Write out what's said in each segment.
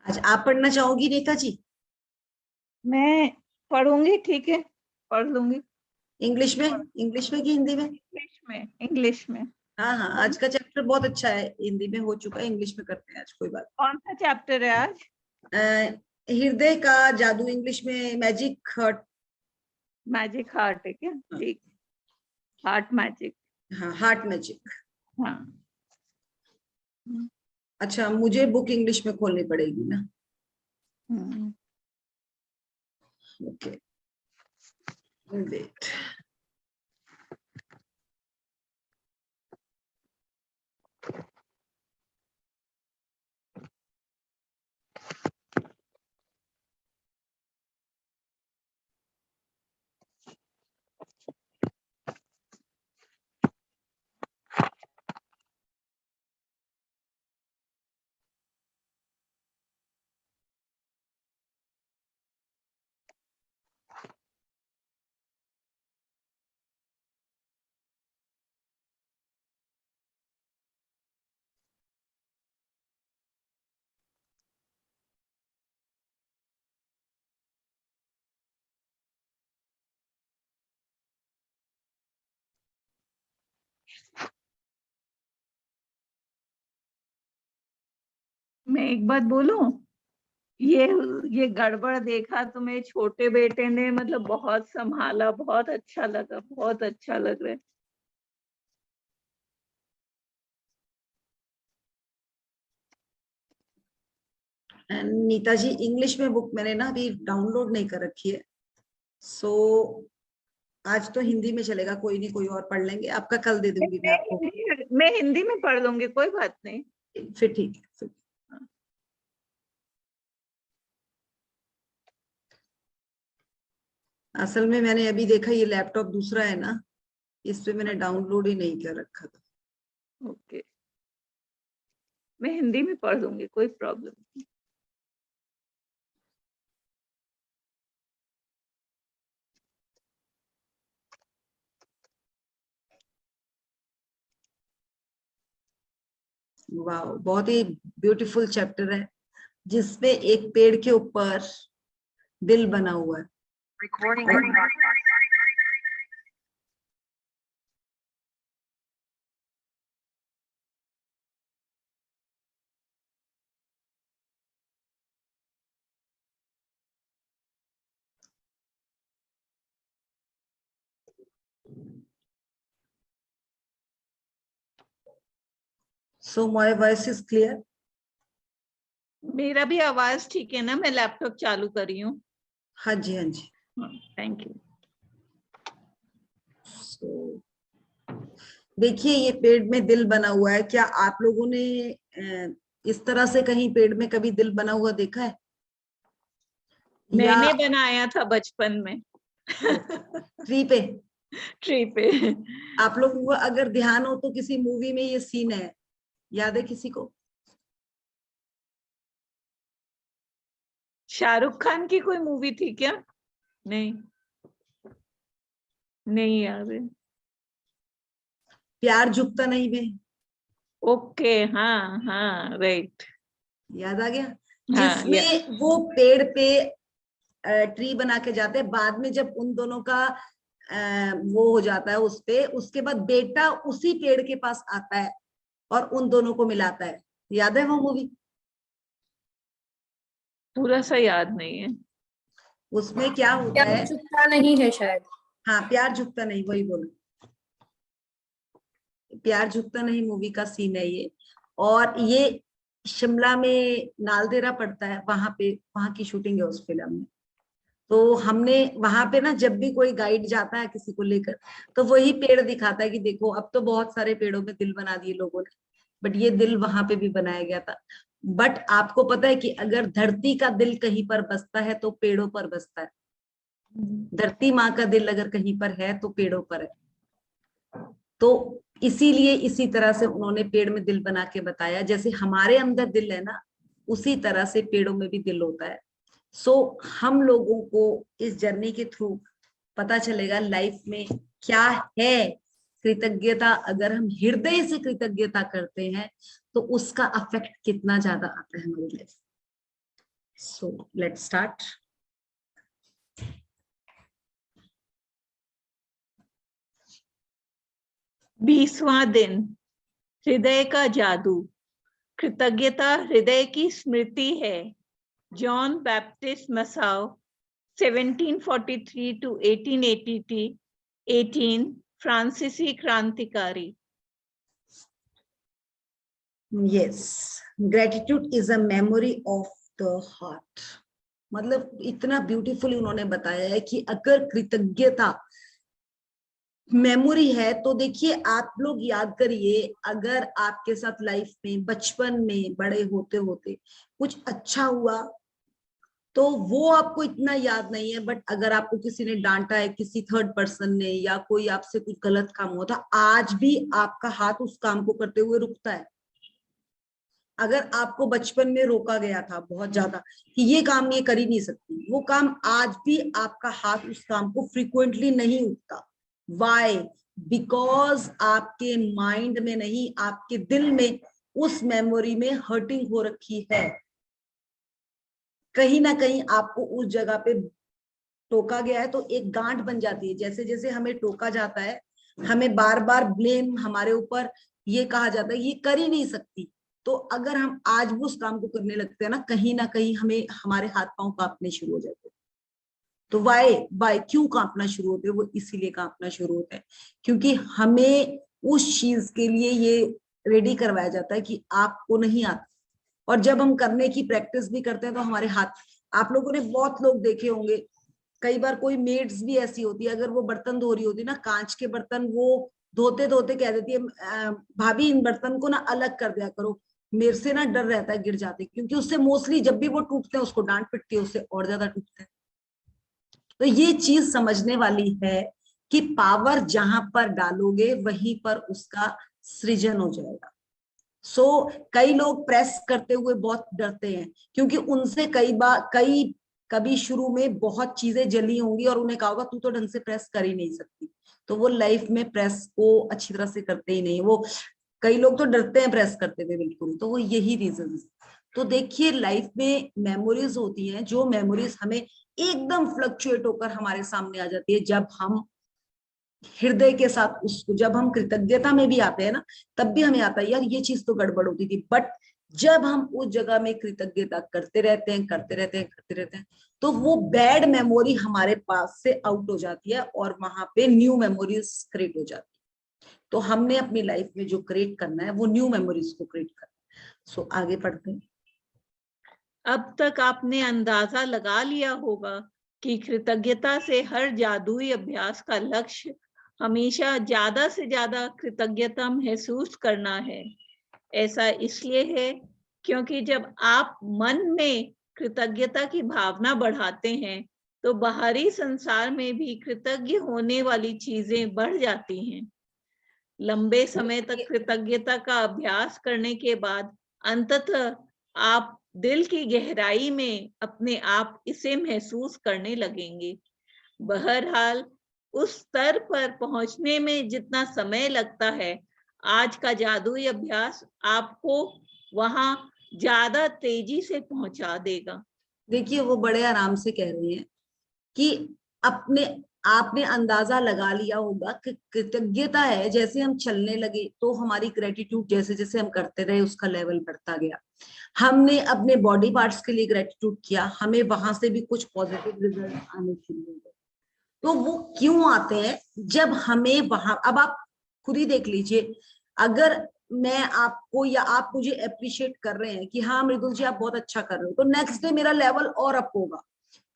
आज आप पढ़ना चाहोगी रेखा जी? मैं पढ़ूंगी, ठीक है, पढ़ लूंगी। इंग्लिश में कि हिंदी में? इंग्लिश में। हाँ हाँ, आज का चैप्टर बहुत अच्छा है, हिंदी में हो चुका है, इंग्लिश में करते हैं आज, कोई बात। कौन सा चैप्टर है आज? हृदय का जादू, इंग्लिश में मैजिक हार्ट। मैजिक हार्ट है क्या? ठीक, हार्ट मैजिक। हाँ, हार्ट मैजिक। हाँ। अच्छा, मुझे बुक इंग्लिश में खोलनी पड़ेगी ना? Okay, wait. मैं एक बात बोलूं, ये गड़बड़ देखा तो मेरे छोटे बेटे ने मतलब बहुत संभाला, बहुत अच्छा लगा, बहुत अच्छा लग रहा है। नीता जी, इंग्लिश में बुक मैंने ना अभी डाउनलोड नहीं कर रखी है, सो आज तो हिंदी में चलेगा, कोई नहीं, कोई और पढ़ लेंगे, आपका कल दे दूंगी मैं आपको। मैं हिंदी में पढ़ लूंगी, कोई बात नहीं। फिर ठीक है, फिर। असल में मैंने अभी देखा ये लैपटॉप दूसरा है ना, इस पे मैंने डाउनलोड ही नहीं कर रखा था। ओके, मैं हिंदी में पढ़ लूंगी, कोई प्रॉब्लम नहीं। वाह, बहुत ही ब्यूटीफुल चैप्टर है, जिसमें एक पेड़ के ऊपर दिल बना हुआ है। So my voice is clear? मेरा भी आवाज ठीक है ना? मैं लैपटॉप चालू कर रही हूँ। हाँ जी, हाँ जी। Thank you. देखिए, ये पेड़ में दिल बना हुआ है, क्या आप लोगों ने इस तरह से कहीं पेड़ में कभी दिल बना हुआ देखा है? मैंने बनाया था बचपन में। ट्री पे? ट्री पे। आप लोग को अगर ध्यान हो तो किसी मूवी में ये सीन है, याद है किसी को? शाहरुख खान की कोई मूवी थी क्या? नहीं, नहीं याद है। प्यार झुकता नहीं में। ओके, हाँ हाँ, राइट, याद आ गया? हाँ। जिसमें वो पेड़ पे ट्री बना के जाते हैं, बाद में जब उन दोनों का वो हो जाता है उस पे, उसके बाद बेटा उसी पेड़ के पास आता है और उन दोनों को मिलाता है। याद है वो मूवी? पूरा सा याद नहीं है। उसमें क्या होता है? प्यार झुकता नहीं है शायद। हाँ, प्यार झुकता नहीं, वही बोलो, प्यार झुकता नहीं मूवी का सीन है ये। और ये शिमला में नालदेहरा पड़ता है, वहां पे, वहां की शूटिंग है उस फिल्म में। तो हमने वहां पे ना, जब भी कोई गाइड जाता है किसी को लेकर, तो वही पेड़ दिखाता है कि देखो, अब तो बहुत सारे पेड़ों में दिल बना दिए लोगों ने, बट ये दिल वहां पे भी बनाया गया था। बट आपको पता है कि अगर धरती का दिल कहीं पर बसता है तो पेड़ों पर बसता है। धरती माँ का दिल अगर कहीं पर है तो पेड़ों पर है। तो इसीलिए इसी तरह से उन्होंने पेड़ में दिल बना के बताया, जैसे हमारे अंदर दिल है ना, उसी तरह से पेड़ों में भी दिल होता है। सो हम लोगों को इस जर्नी के थ्रू पता चलेगा लाइफ में क्या है कृतज्ञता। अगर हम हृदय से कृतज्ञता करते हैं तो उसका अफेक्ट कितना ज्यादा आता है हमारी लाइफ। So let's start. बीसवां दिन, हृदय का जादू। कृतज्ञता हृदय की स्मृति है। जॉन बैप्टिस्ट मसाओ, 1743 to 1880, 18, फ्रांसीसी क्रांतिकारी। Yes, gratitude is a memory of the heart. मतलब इतना ब्यूटीफुली उन्होंने बताया है कि अगर कृतज्ञता मेमोरी है तो देखिए आप लोग याद करिए, अगर आपके साथ लाइफ में बचपन में बड़े होते होते कुछ अच्छा हुआ तो वो आपको इतना याद नहीं है, बट अगर आपको किसी ने डांटा है, किसी थर्ड पर्सन ने, या कोई आपसे कुछ गलत काम हुआ था, आज भी आपका हाथ उस काम को करते हुए रुकता है। अगर आपको बचपन में रोका गया था बहुत ज्यादा कि ये काम ये कर ही नहीं सकती, वो काम आज भी आपका हाथ उस काम को फ्रिक्वेंटली नहीं उठता। वाई? बिकॉज आपके माइंड में नहीं, आपके दिल में उस मेमोरी में हर्टिंग हो रखी है। कहीं ना कहीं आपको उस जगह पे टोका गया है तो एक गांठ बन जाती है। जैसे जैसे हमें टोका जाता है, हमें बार बार ब्लेम हमारे ऊपर ये कहा जाता है ये कर ही नहीं सकती। तो अगर हम आज भी उस काम को करने लगते हैं ना कहीं हमें हमारे हाथ पांव कांपने शुरू हो जाते हैं। तो वाई क्यों कांपना शुरू होते हैं? वो इसीलिए कांपना शुरू होता है क्योंकि हमें उस चीज के लिए ये रेडी करवाया जाता है कि आपको नहीं आता। और जब हम करने की प्रैक्टिस भी करते हैं तो हमारे हाथ, आप लोगों ने बहुत लोग देखे होंगे, कई बार कोई मेड्स भी ऐसी होती है, अगर वो बर्तन धो रही होती है ना, कांच के बर्तन, वो धोते धोते कह देती है भाभी इन बर्तन को ना अलग कर दिया करो, मेरे से ना डर रहता है गिर जाते, क्योंकि उससे मोस्टली जब भी वो टूटते हैं उसको डांट पिटती है, उससे और ज्यादा टूटते हैं। तो ये चीज समझने वाली है कि पावर जहां पर डालोगे वहीं पर उसका सृजन हो जाएगा। कई लोग प्रेस करते हुए बहुत डरते हैं क्योंकि उनसे कभी शुरू में बहुत चीजें जली होंगी और उन्हें कहा होगा तू तो ढंग से प्रेस कर ही नहीं सकती, तो वो लाइफ में प्रेस को अच्छी तरह से करते ही नहीं। वो कई लोग तो डरते हैं प्रेस करते हुए बिल्कुल, तो वो यही रीजन। तो देखिए लाइफ में मेमोरीज होती हैं, जो मेमोरीज हमें एकदम फ्लक्चुएट होकर हमारे सामने आ जाती है जब हम हृदय के साथ उसको, जब हम कृतज्ञता में भी आते हैं ना, तब भी हमें आता है यार ये चीज तो गड़बड़ होती थी, बट जब हम उस जगह में कृतज्ञता करते रहते हैं करते रहते हैं करते रहते हैं तो वो बैड मेमोरी हमारे पास से आउट हो जाती है और वहां पे न्यू मेमोरीज क्रिएट हो जाती है। तो हमने अपनी लाइफ में जो क्रिएट करना है वो न्यू मेमोरीज को क्रिएट करना है। सो आगे पढ़ते हैं। अब तक आपने अंदाजा लगा लिया होगा कि कृतज्ञता से हर जादुई अभ्यास का लक्ष्य हमेशा ज्यादा से ज्यादा कृतज्ञता महसूस करना है। ऐसा इसलिए है क्योंकि जब आप मन में कृतज्ञता की भावना बढ़ाते हैं तो बाहरी संसार में भी कृतज्ञ होने वाली चीजें बढ़ जाती हैं। लंबे समय तक कृतज्ञता का अभ्यास करने के बाद अंततः आप दिल की गहराई में अपने आप इसे महसूस करने लगेंगे। बहरहाल उस स्तर पर पहुंचने में जितना समय लगता है, आज का जादुई अभ्यास आपको वहां ज्यादा तेजी से पहुंचा देगा। देखिए वो बड़े आराम से कह रहे हैं कि अपने आपने अंदाजा लगा लिया होगा कि कृतज्ञता है, जैसे हम चलने लगे तो हमारी ग्रेटिट्यूड जैसे जैसे हम करते रहे उसका लेवल बढ़ता गया। हमने अपने बॉडी पार्ट्स के लिए ग्रेटिट्यूड किया, हमें वहां से भी कुछ पॉजिटिव रिजल्ट आने शुरू हो गए। तो वो क्यों आते हैं? जब हमें वहां, अब आप खुद ही देख लीजिए, अगर मैं आपको या आप मुझे अप्रिशिएट कर रहे हैं कि हाँ मृदुल जी आप बहुत अच्छा कर रहे हो, तो नेक्स्ट डे मेरा लेवल और अप होगा,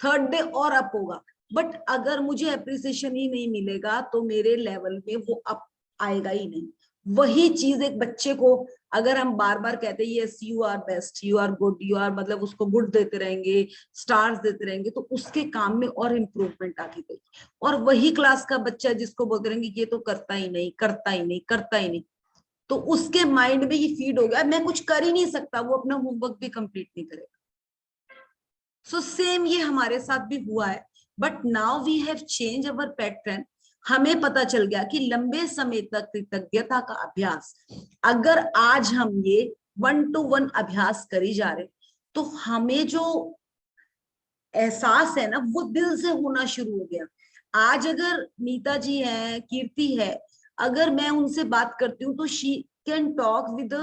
थर्ड डे और अप होगा। बट अगर मुझे अप्रिसिएशन ही नहीं मिलेगा तो मेरे लेवल में वो अप आएगा ही नहीं। वही चीज एक बच्चे को अगर हम बार बार कहते हैं yes you are best, you are good, you are, मतलब उसको गुड देते रहेंगे, स्टार्स देते रहेंगे, तो उसके काम में और इम्प्रूवमेंट आती गई। और वही क्लास का बच्चा जिसको बोलते रहेंगे ये तो करता ही नहीं करता ही नहीं करता ही नहीं, तो उसके माइंड में ये फीड हो गया मैं कुछ कर ही नहीं सकता, वो अपना होमवर्क भी कंप्लीट नहीं करेगा। सो सेम ये हमारे साथ भी हुआ है, but now we have change our pattern. हमें पता चल गया कि लंबे समय तक कृतज्ञता का अभ्यास, अगर आज हम ये 1 to 1 अभ्यास करी जा रहे, तो हमें जो एहसास है ना वो दिल से होना शुरू हो गया। आज अगर नीता जी है, कीर्ति है, अगर मैं उनसे बात करती हूँ तो शी कैन टॉक विद,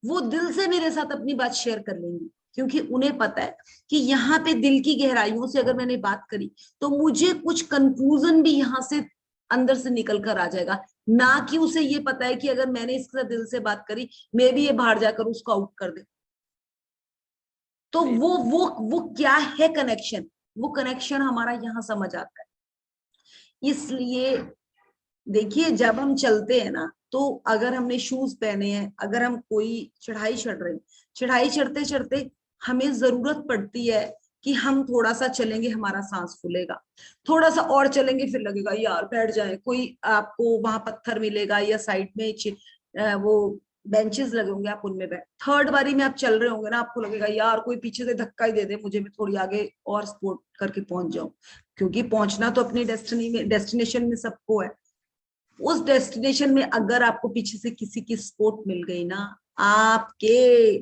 वो दिल से मेरे साथ अपनी बात शेयर कर लेंगी, क्योंकि उन्हें पता है कि यहाँ पे दिल की गहराइयों से अगर मैंने बात करी तो मुझे कुछ कंक्लूजन भी यहाँ से अंदर से निकल कर आ जाएगा। ना कि उसे ये पता है कि अगर मैंने इसके साथ दिल से बात करी, मे भी ये बाहर जाकर उसको आउट कर दे। तो वो क्या है कनेक्शन, वो कनेक्शन हमारा यहाँ समझ आता है। इसलिए देखिए, जब हम चलते हैं ना, तो अगर हमने शूज पहने हैं, अगर हम कोई चढ़ाई चढ़ रहे हैं, चढ़ाई चढ़ते चढ़ते हमें जरूरत पड़ती है कि हम थोड़ा सा चलेंगे, हमारा सांस फूलेगा, थोड़ा सा और चलेंगे फिर लगेगा यार बैठ जाए, कोई आपको वहां पत्थर मिलेगा या साइड में वो बेंचेस लगे होंगे, आप उनमें बैठ, थर्ड बारी में आप चल रहे होंगे ना, आपको लगेगा यार कोई पीछे से धक्का ही दे दे मुझे, मैं थोड़ी आगे और स्पोर्ट करके पहुंच जाऊं, क्योंकि पहुंचना तो अपनी डेस्टिनेशन में सबको है। उस डेस्टिनेशन में अगर आपको पीछे से किसी की सपोर्ट मिल गई ना, आपके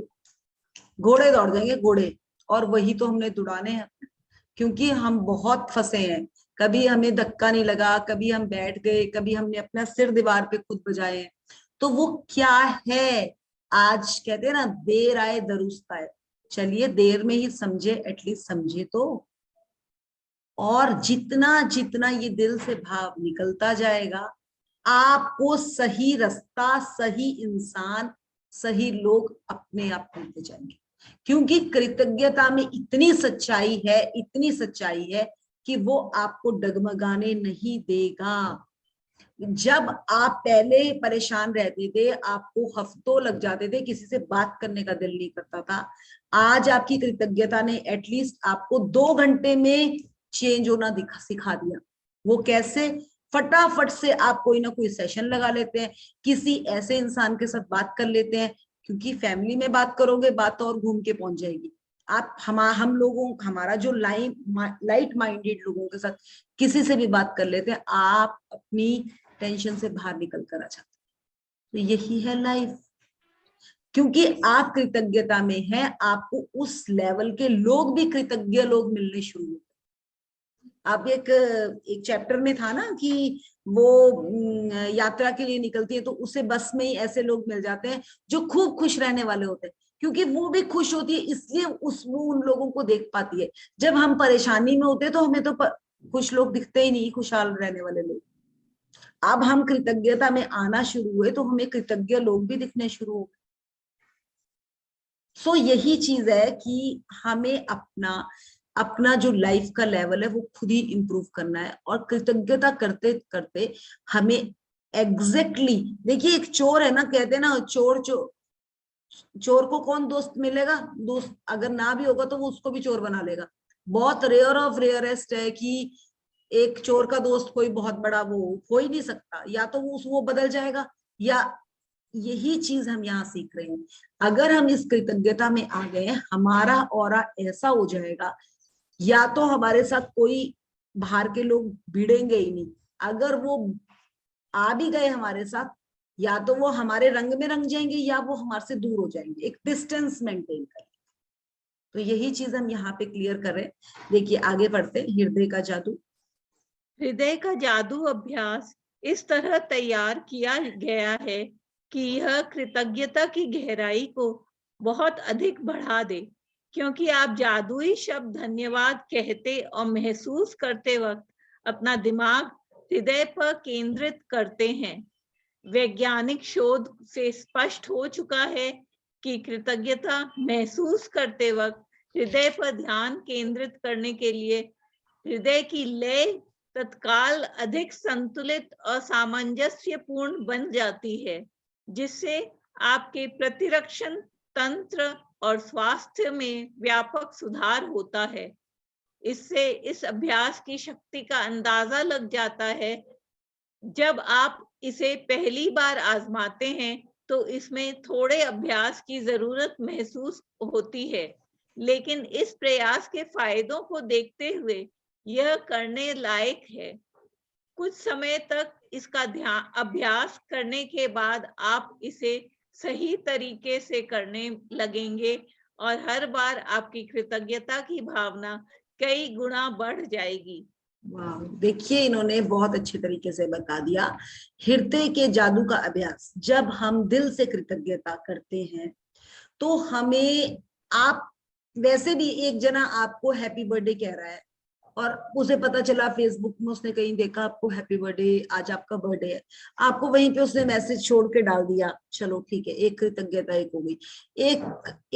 घोड़े दौड़ जाएंगे, घोड़े। और वही तो हमने दुड़ाने हैं, क्योंकि हम बहुत फंसे हैं। कभी हमें धक्का नहीं लगा, कभी हम बैठ गए, कभी हमने अपना सिर दीवार पे खुद बजाए हैं। तो वो क्या है, आज कहते हैं ना देर आए दुरुस्त आए, चलिए देर में ही समझे, एटलीस्ट समझे तो। और जितना जितना ये दिल से भाव निकलता जाएगा, आपको सही रास्ता, सही इंसान, सही लोग अपने आप मिलते जाएंगे। क्योंकि कृतज्ञता में इतनी सच्चाई है, इतनी सच्चाई है कि वो आपको डगमगाने नहीं देगा। जब आप पहले परेशान रहते थे, आपको हफ्तों लग जाते थे, किसी से बात करने का दिल नहीं करता था, आज आपकी कृतज्ञता ने एटलीस्ट आपको 2 घंटे में चेंज होना सिखा दिया। वो कैसे? फटाफट से आप कोई ना कोई सेशन लगा लेते हैं, किसी ऐसे इंसान के साथ बात कर लेते हैं, क्योंकि फैमिली में बात करोगे बात और घूम के पहुंच जाएगी। आप हम लोगों, हमारा जो लाइट माइंडेड लोगों के साथ किसी से भी बात कर लेते हैं, आप अपनी टेंशन से बाहर निकल कर आ जाते हैं। तो यही है लाइफ, क्योंकि आप कृतज्ञता में हैं, आपको उस लेवल के लोग भी कृतज्ञ लोग मिलने शुरू होते। अब एक चैप्टर में था ना कि वो यात्रा के लिए निकलती है, तो उसे बस में ही ऐसे लोग मिल जाते हैं जो खूब खुश रहने वाले होते हैं, क्योंकि वो भी खुश होती है, इसलिए वो उन लोगों को देख पाती है। जब हम परेशानी में होते हैं तो हमें तो खुश लोग दिखते ही नहीं, खुशहाल रहने वाले लोग। अब हम कृतज्ञता में आना शुरू हुए तो हमें कृतज्ञ लोग भी दिखने शुरू हो गए। सो यही चीज है कि हमें अपना अपना जो लाइफ का लेवल है वो खुद ही इंप्रूव करना है, और कृतज्ञता करते करते हमें एग्जैक्टली देखिए, एक चोर है ना, कहते हैं ना चोर को कौन दोस्त मिलेगा, दोस्त अगर ना भी होगा तो वो उसको भी चोर बना लेगा। बहुत रेयर ऑफ रेयरेस्ट है कि एक चोर का दोस्त कोई बहुत बड़ा वो हो ही नहीं सकता, या तो वो बदल जाएगा, या यही चीज हम यहाँ सीख रहे हैं। अगर हम इस कृतज्ञता में आ गए, हमारा ऑरा ऐसा हो जाएगा, या तो हमारे साथ कोई बाहर के लोग भिड़ेंगे ही नहीं, अगर वो आ भी गए हमारे साथ, या तो वो हमारे रंग में रंग जाएंगे या वो हमारे से दूर हो जाएंगे, एक डिस्टेंस मेंटेन करें। तो यही चीज हम यहाँ पे क्लियर कर रहे हैं। देखिए आगे बढ़ते हैं, हृदय का जादू। हृदय का जादू अभ्यास इस तरह तैयार किया गया है कि यह कृतज्ञता की गहराई को बहुत अधिक बढ़ा दे, क्योंकि आप जादुई शब्द धन्यवाद कहते और महसूस करते वक्त अपना दिमाग हृदय पर केंद्रित करते हैं। वैज्ञानिक शोध से स्पष्ट हो चुका है कि कृतज्ञता महसूस करते वक्त हृदय पर ध्यान केंद्रित करने के लिए हृदय की लय तत्काल अधिक संतुलित और सामंजस्यपूर्ण बन जाती है, जिससे आपके प्रतिरक्षण तंत्र और स्वास्थ्य में व्यापक सुधार होता है। इससे इस अभ्यास की शक्ति का अंदाजा लग जाता है। जब आप इसे पहली बार आजमाते हैं तो इसमें थोड़े अभ्यास की जरूरत महसूस होती है, लेकिन इस प्रयास के फायदों को देखते हुए यह करने लायक है। कुछ समय तक इसका ध्यान अभ्यास करने के बाद आप इसे सही तरीके से करने लगेंगे और हर बार आपकी कृतज्ञता की भावना कई गुना बढ़ जाएगी। वाह, देखिए इन्होंने बहुत अच्छे तरीके से बता दिया। हृदय के जादू का अभ्यास, जब हम दिल से कृतज्ञता करते हैं तो हमें, आप वैसे भी एक जना आपको हैप्पी बर्थडे कह रहा है और उसे पता चला फेसबुक में, उसने कहीं देखा आपको हैप्पी बर्थडे, आज आपका बर्थडे है, आपको वहीं पे उसने मैसेज छोड़ के डाल दिया, चलो ठीक है, एक कृतज्ञता एक हो गई।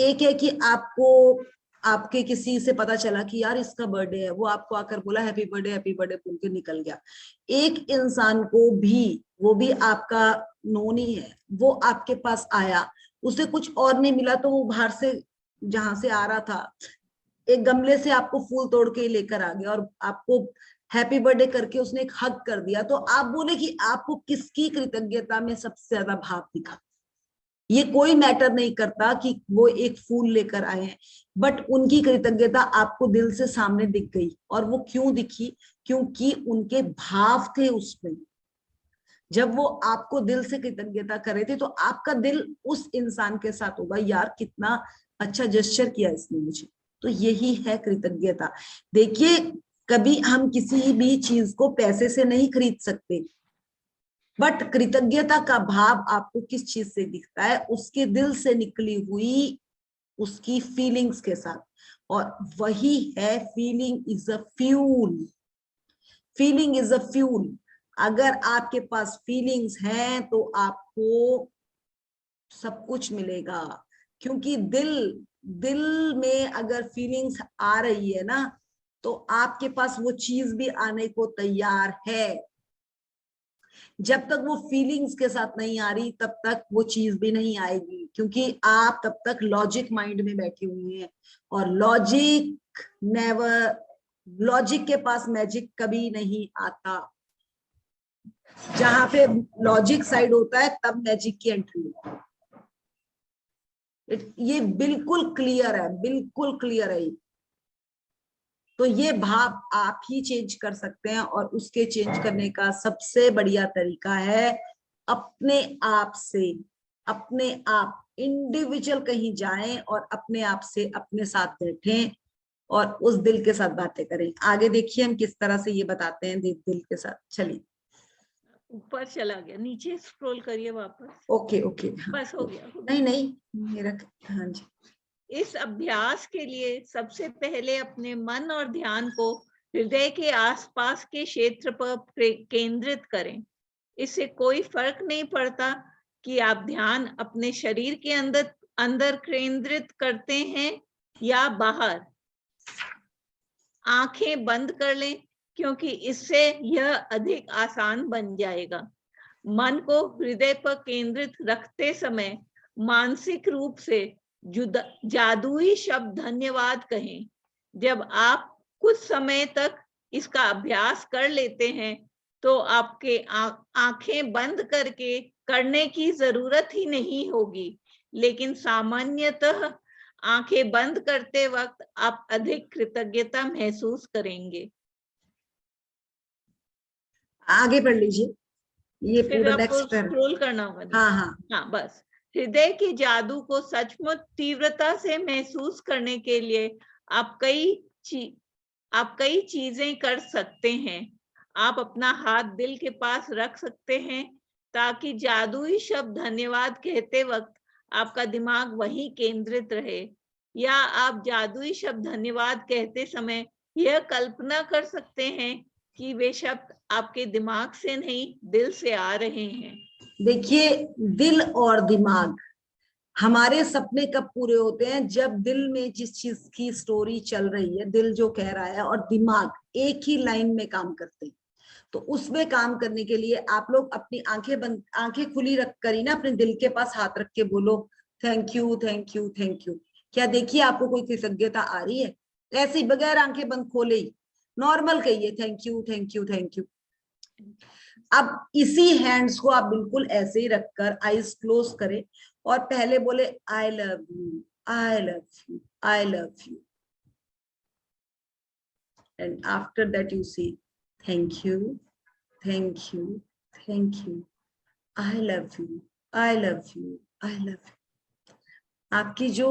एक है कि आपको, आपके किसी से पता चला कि यार इसका बर्थडे है, वो आपको आकर बोला हैप्पी बर्थडे बोल के निकल गया। एक इंसान को भी, वो भी आपका नोन ही है, वो आपके पास आया, उसे कुछ और नहीं मिला तो वो बाहर से जहां से आ रहा था एक गमले से आपको फूल तोड़ के लेकर आ गया और आपको हैप्पी बर्थडे करके उसने एक हग कर दिया, तो आप बोले कि आपको किसकी कृतज्ञता में सबसे ज्यादा भाव दिखा। ये कोई मैटर नहीं करता कि वो एक फूल लेकर आए हैं, बट उनकी कृतज्ञता आपको दिल से सामने दिख गई। और वो क्यों दिखी? क्योंकि उनके भाव थे उसमें। जब वो आपको दिल से कृतज्ञता कर रहे थे तो आपका दिल उस इंसान के साथ होगा, यार कितना अच्छा जेस्चर किया इसने मुझे। तो यही है कृतज्ञता। देखिए, कभी हम किसी भी चीज को पैसे से नहीं खरीद सकते, बट कृतज्ञता का भाव आपको किस चीज से दिखता है? उसके दिल से निकली हुई उसकी फीलिंग्स के साथ। और वही है, feeling is a fuel. Feeling is a fuel. अगर आपके पास फीलिंग्स हैं तो आपको सब कुछ मिलेगा, क्योंकि दिल दिल में अगर फीलिंग्स आ रही है ना, तो आपके पास वो चीज भी आने को तैयार है। जब तक वो फीलिंग्स के साथ नहीं आ रही तब तक वो चीज भी नहीं आएगी, क्योंकि आप तब तक लॉजिक माइंड में बैठे हुए हैं। और लॉजिक के पास मैजिक कभी नहीं आता। जहां पे लॉजिक साइड होता है तब मैजिक की एंट्री होती है। ये बिल्कुल क्लियर है, बिल्कुल क्लियर है। तो ये भाव आप ही चेंज कर सकते हैं, और उसके चेंज करने का सबसे बढ़िया तरीका है अपने आप से, अपने आप इंडिविजुअल कहीं जाएं और अपने आप से अपने साथ बैठें और उस दिल के साथ बातें करें। आगे देखिए हम किस तरह से ये बताते हैं दिल के साथ। चलिए, ऊपर चला गया, नीचे स्क्रॉल करिए वापस। ओके ओके, बस हो गया। नहीं नहीं मेरा, हाँ जी। इस अभ्यास के लिए सबसे पहले अपने मन और ध्यान को हृदय के आसपास के क्षेत्र पर केंद्रित करें। इससे कोई फर्क नहीं पड़ता कि आप ध्यान अपने शरीर के अंदर केंद्रित करते हैं या बाहर। आंखें बंद कर लें, क्योंकि इससे यह अधिक आसान बन जाएगा। मन को हृदय पर केंद्रित रखते समय मानसिक रूप से जादुई शब्द धन्यवाद कहें। जब आप कुछ समय तक इसका अभ्यास कर लेते हैं तो आपके आंखें बंद करके करने की जरूरत ही नहीं होगी, लेकिन सामान्यतः आंखें बंद करते वक्त आप अधिक कृतज्ञता महसूस करेंगे। आगे बढ़ लीजिए, ये फिर पूरा आपको नेक्स्ट पर। स्क्रॉल करना होगा नीचे। हाँ हाँ, हाँ, बस हृदय की जादू को सचमुच तीव्रता से महसूस करने के लिए आप कई चीजें कर सकते हैं। आप अपना हाथ दिल के पास रख सकते हैं ताकि जादुई शब्द धन्यवाद कहते वक्त आपका दिमाग वहीं केंद्रित रहे। या आप जादुई शब्द धन्यवाद कहते समय यह कल्पना कर सकते हैं कि वे शब्द आपके दिमाग से नहीं, दिल से आ रहे हैं। देखिए, दिल और दिमाग, हमारे सपने कब पूरे होते हैं? जब दिल में जिस चीज की स्टोरी चल रही है, दिल जो कह रहा है और दिमाग एक ही लाइन में काम करते हैं। तो उसमें काम करने के लिए आप लोग अपनी आंखें खुली रख कर ही ना अपने दिल के पास हाथ रख के बोलो thank you thank you thank you. क्या देखिए आपको कोई कृतज्ञता आ रही है? ऐसे ही बगैर आंखें बंद खोले ही नॉर्मल कहिए thank you thank you thank you. अब इसी हैंड्स को आप बिल्कुल ऐसे ही रखकर आईज क्लोज करें और पहले बोले I love you, I love you, I love you. And after that you say thank you, thank you, thank you, I love you, I love you, I love you. आपकी जो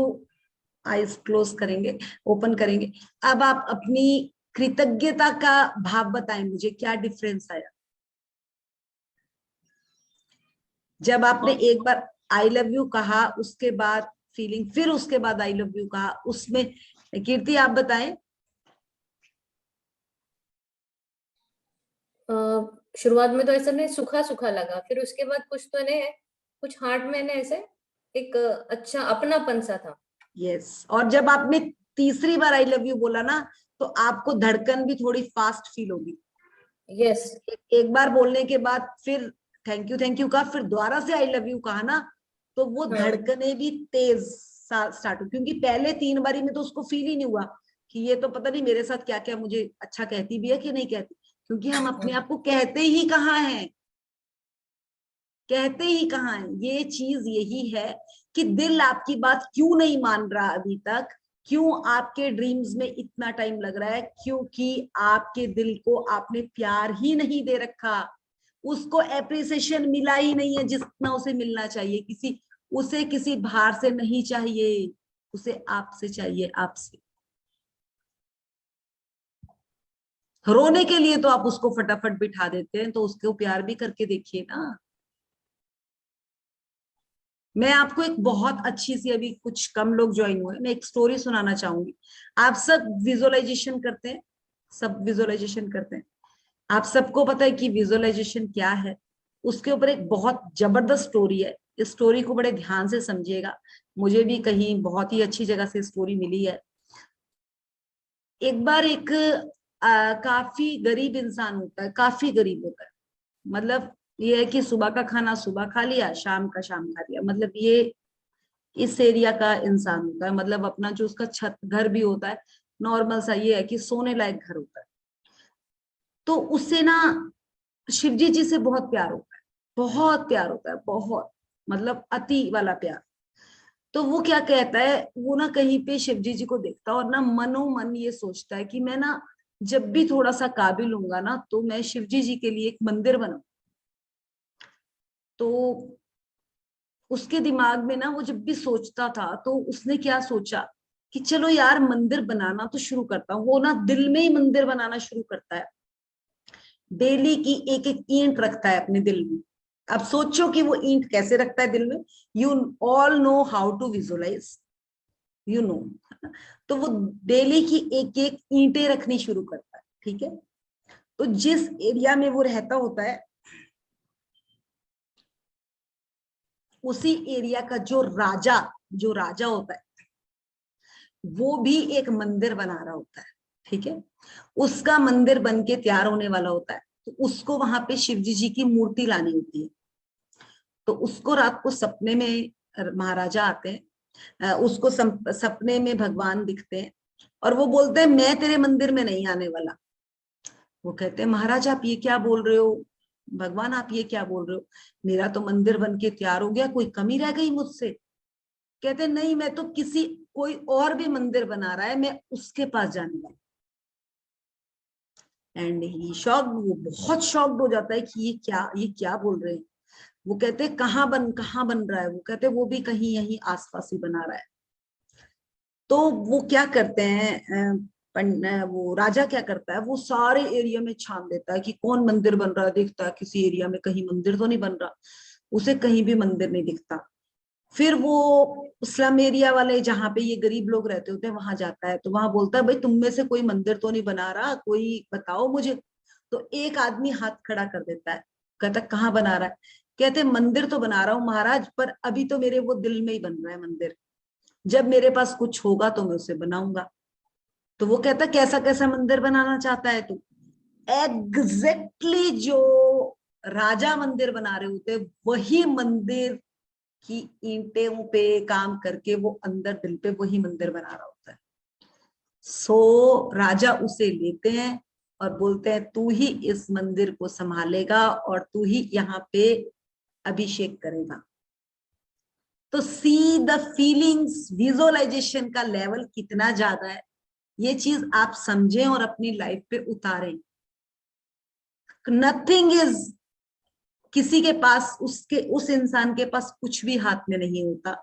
eyes close करेंगे, open करेंगे, अब आप अपनी कृतज्ञता का भाव बताएं मुझे, क्या डिफरेंस आया जब आपने एक बार आई लव यू कहा, उसके बाद फीलिंग, फिर उसके बाद आई लव यू कहा, उसमें कीर्ति आप बताएं। शुरुआत में तो ऐसा नहीं, सूखा सूखा लगा, फिर उसके बाद कुछ तो नहीं, कुछ हार्ट में ने ऐसे एक अच्छा अपनापन सा था। यस, और जब आपने तीसरी बार आई लव यू बोला ना, तो आपको धड़कन भी थोड़ी फास्ट फील होगी। यस, एक बार बोलने के बाद फिर थैंक यू कहा, फिर दोबारा से आई लव यू कहा ना, तो वो धड़कने भी तेज स्टार्ट हो, क्योंकि पहले 3 बारी में तो उसको फील ही नहीं हुआ कि ये तो पता नहीं मेरे साथ क्या क्या मुझे अच्छा कहती भी है कि नहीं कहती, क्योंकि हम अपने आप को कहते ही कहाँ हैं, कहते ही कहाँ हैं। ये चीज यही है कि दिल आपकी बात क्यों नहीं मान रहा अभी तक, क्यों आपके ड्रीम्स में इतना टाइम लग रहा है, क्योंकि आपके दिल को आपने प्यार ही नहीं दे रखा, उसको एप्रिसिएशन मिला ही नहीं है जितना उसे मिलना चाहिए। उसे किसी बाहर से नहीं चाहिए, उसे आपसे चाहिए, आपसे। रोने के लिए तो आप उसको फटाफट बिठा देते हैं, तो उसको प्यार भी करके देखिए ना। मैं आपको एक बहुत अच्छी सी, अभी कुछ कम लोग ज्वाइन हुए, मैं एक स्टोरी सुनाना चाहूंगी। आप सब विजुअलाइजेशन करते हैं, सब विजुअलाइजेशन करते हैं, आप सबको पता है कि विजुअलाइजेशन क्या है। उसके ऊपर एक बहुत जबरदस्त स्टोरी है, इस स्टोरी को बड़े ध्यान से समझिएगा, मुझे भी कहीं बहुत ही अच्छी जगह से स्टोरी मिली है। एक बार एक काफी गरीब इंसान होता है, काफी गरीब होता है, मतलब ये है कि सुबह का खाना सुबह खा लिया, शाम का शाम खा लिया, मतलब ये इस एरिया का इंसान होता है, मतलब अपना जो उसका छत घर भी होता है नॉर्मल सा, ये है कि सोने लायक घर होता है। तो उससे ना शिवजी जी से बहुत प्यार होता है, बहुत प्यार होता है, बहुत, मतलब अति वाला प्यार। तो वो क्या कहता है, वो ना कहीं पे शिवजी जी को देखता है और ना मनो मन ये सोचता है कि मैं ना जब भी थोड़ा सा काबिल होऊंगा ना, तो मैं शिवजी जी के लिए एक मंदिर बनाऊं। तो उसके दिमाग में ना वो जब भी सोचता था, तो उसने क्या सोचा कि चलो यार मंदिर बनाना तो शुरू करता हूँ। वो ना दिल में ही मंदिर बनाना शुरू करता है, डेली की एक एक ईंट रखता है अपने दिल में। अब सोचो कि वो ईंट कैसे रखता है दिल में, you all know how to visualise, you know. तो वो डेली की एक एक ईंटें रखनी शुरू करता है, ठीक है। तो जिस एरिया में वो रहता होता है, उसी एरिया का जो राजा होता है, वो भी एक मंदिर बना रहा होता है, ठीक है। उसका मंदिर बन के तैयार होने वाला होता है, तो उसको वहां पे शिवजी जी की मूर्ति लानी होती है। तो उसको रात को सपने में महाराजा आते हैं, उसको सपने में भगवान दिखते हैं और वो बोलते हैं मैं तेरे मंदिर में नहीं आने वाला। वो कहते हैं महाराज आप ये क्या बोल रहे हो, भगवान आप ये क्या बोल रहे हो, मेरा तो मंदिर बन के तैयार हो गया, कोई कमी रह गई मुझसे। कहते नहीं, मैं तो कोई और भी मंदिर बना रहा है, मैं उसके पास जाने वाला। एंड ही शॉक्ड, वो बहुत शॉक्ड हो जाता है कि ये क्या बोल रहे हैं। वो कहते हैं कहाँ बन रहा है, वो कहते हैं वो भी कहीं यहीं आसपास ही बना रहा है। तो वो क्या करते हैं, वो राजा क्या करता है, वो सारे एरिया में छान देता है कि कौन मंदिर बन रहा है, देखता है किसी एरिया में कहीं मंदिर तो नहीं बन रहा, उसे कहीं भी मंदिर नहीं दिखता। फिर वो स्लम एरिया वाले जहाँ पे ये गरीब लोग रहते होते हैं वहां जाता है, तो वहां बोलता है भाई तुम में से कोई मंदिर तो नहीं बना रहा, कोई बताओ मुझे। तो एक आदमी हाथ खड़ा कर देता है, कहता कहाँ बना रहा है। कहते मंदिर तो बना रहा हूँ महाराज, पर अभी तो मेरे वो दिल में ही बन रहा है मंदिर, जब मेरे पास कुछ होगा तो मैं उसे बनाऊंगा। तो वो कहता कैसा कैसा मंदिर बनाना चाहता है तू। एग्जैक्टली जो राजा मंदिर बना रहे होते वही मंदिर की ईंटों पे काम करके वो अंदर दिल पे वही मंदिर बना रहा होता है। सो राजा उसे लेते हैं और बोलते हैं तू ही इस मंदिर को संभालेगा और तू ही यहाँ पे अभिषेक करेगा। तो सी द फीलिंग्स, विजुअलाइजेशन का लेवल कितना ज्यादा है, ये चीज आप समझें और अपनी लाइफ पे उतारें। नथिंग इज, किसी के पास, उस इंसान के पास कुछ भी हाथ में नहीं होता,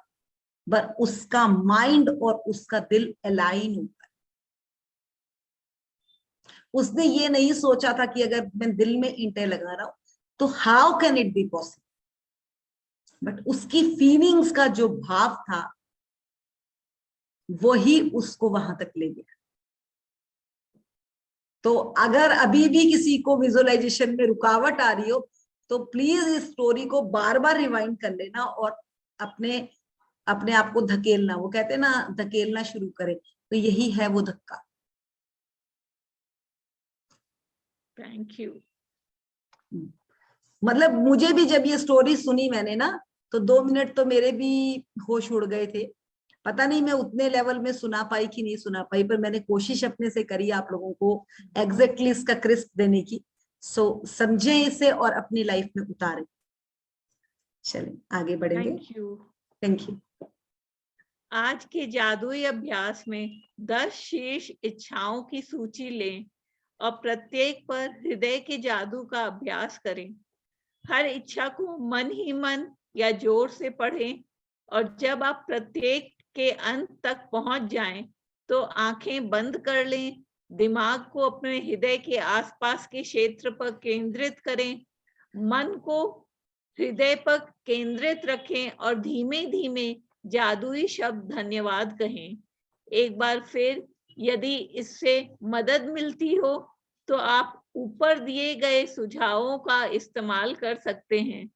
बस उसका माइंड और उसका दिल अलाइन होता है। उसने ये नहीं सोचा था कि अगर मैं दिल में ईंटें लगा रहा हूं तो how can it be possible, but उसकी फीलिंग्स का जो भाव था वही उसको वहां तक ले गया। तो अगर अभी भी किसी को विजुअलाइजेशन में रुकावट आ रही हो तो प्लीज इस स्टोरी को बार बार रिवाइंड कर लेना और अपने अपने आप को धकेलना, वो कहते हैं ना धकेलना शुरू करें, तो यही है वो धक्का। Thank you. मतलब मुझे भी जब ये स्टोरी सुनी मैंने ना, तो 2 मिनट तो मेरे भी होश उड़ गए थे। पता नहीं मैं उतने लेवल में सुना पाई कि नहीं सुना पाई, पर मैंने कोशिश अपने से करी आप लोगों को एग्जैक्टली इसका क्रिस्प देने की। सो समझें इसे और अपनी लाइफ में उतारें। चलें आगे बढ़ेंगे। Thank you. Thank you. आज के जादुई अभ्यास में 10 शीर्ष इच्छाओं की सूची लें और प्रत्येक पर हृदय के जादू का अभ्यास करें। हर इच्छा को मन ही मन या जोर से पढ़ें और जब आप प्रत्येक के अंत तक पहुंच जाएं तो आंखें बंद कर लें, दिमाग को अपने हृदय के आसपास के क्षेत्र पर केंद्रित करें, मन को हृदय पर केंद्रित रखें और धीमे धीमे जादुई शब्द धन्यवाद कहें। एक बार फिर यदि इससे मदद मिलती हो तो आप ऊपर दिए गए सुझावों का इस्तेमाल कर सकते हैं।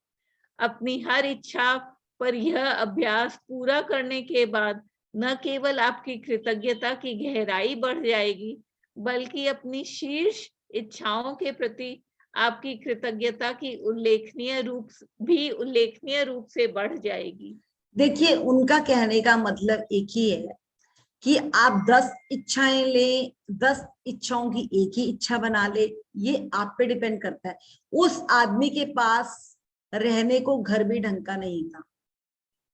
अपनी हर इच्छा पर यह अभ्यास पूरा करने के बाद न केवल आपकी कृतज्ञता की गहराई बढ़ जाएगी, बल्कि अपनी शीर्ष इच्छाओं के प्रति आपकी कृतज्ञता की उल्लेखनीय रूप से बढ़ जाएगी। देखिए उनका कहने का मतलब एक ही है कि आप 10 इच्छाएं लें, 10 इच्छाओं की एक ही इच्छा बना ले, ये आप पे डिपेंड करता है। उस आदमी के पास रहने को घर भी ढंग का नहीं था,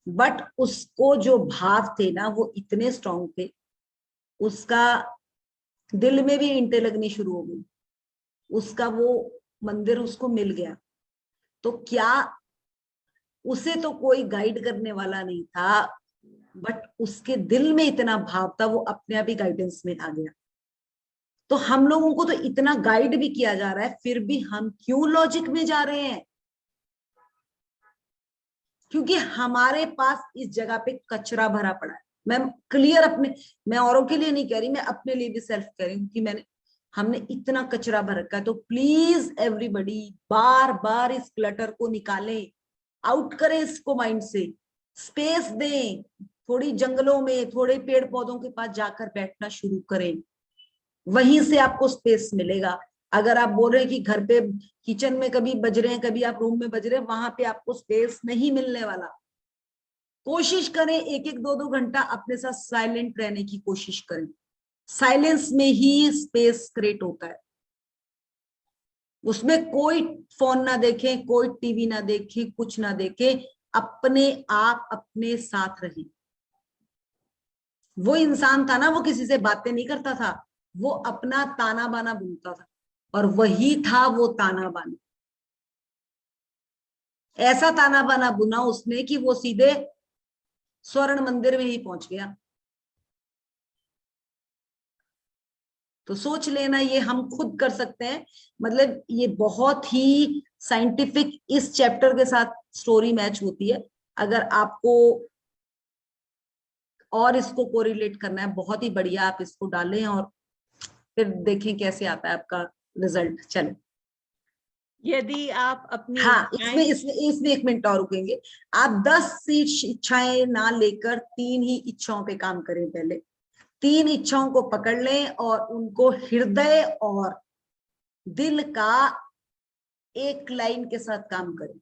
बट उसको जो भाव थे ना वो इतने स्ट्रांग थे, उसका दिल में भी ईंटें लगनी शुरू हो गई, उसका वो मंदिर उसको मिल गया। तो क्या उसे तो कोई गाइड करने वाला नहीं था, बट उसके दिल में इतना भाव था, वो अपने आप ही गाइडेंस में आ गया। तो हम लोगों को तो इतना गाइड भी किया जा रहा है, फिर भी हम क्यों लॉजिक में जा रहे हैं? क्योंकि हमारे पास इस जगह पे कचरा भरा पड़ा है। मैं क्लियर मैं औरों के लिए नहीं कह रही, मैं अपने लिए भी सेल्फ कह रही हूँ कि हमने इतना कचरा भर रखा है। तो प्लीज एवरीबडी बार बार इस क्लटर को निकालें, आउट करें इसको माइंड से, स्पेस दें, थोड़ी जंगलों में, थोड़े पेड़ पौधों के पास जाकर बैठना शुरू करें, वहीं से आपको स्पेस मिलेगा। अगर आप बोल रहे हैं कि घर पे किचन में कभी बज रहे हैं, कभी आप रूम में बज रहे हैं, वहां पे आपको स्पेस नहीं मिलने वाला। कोशिश करें 1-1, 2-2 घंटा अपने साथ साइलेंट रहने की कोशिश करें। साइलेंस में ही स्पेस क्रिएट होता है। उसमें कोई फोन ना देखें, कोई टीवी ना देखें, कुछ ना देखें, अपने आप अपने साथ रहें। वो इंसान था ना, वो किसी से बातें नहीं करता था, वो अपना ताना बाना बुनता था, और वही था वो ताना बाना। ऐसा ताना बाना बुना उसने कि वो सीधे स्वर्ण मंदिर में ही पहुंच गया। तो सोच लेना, ये हम खुद कर सकते हैं। मतलब ये बहुत ही साइंटिफिक इस चैप्टर के साथ स्टोरी मैच होती है। अगर आपको और इसको कोरिलेट करना है, बहुत ही बढ़िया, आप इसको डालें और फिर देखें कैसे आता है आपका रिजल्ट। चलो, यदि आप अपनी हाँ, इसमें 1 मिनट और रुकेंगे। आप 10 इच्छाएं ना लेकर 3 ही इच्छाओं पे काम करें। पहले 3 इच्छाओं को पकड़ लें और उनको हृदय और दिल का एक लाइन के साथ काम करें।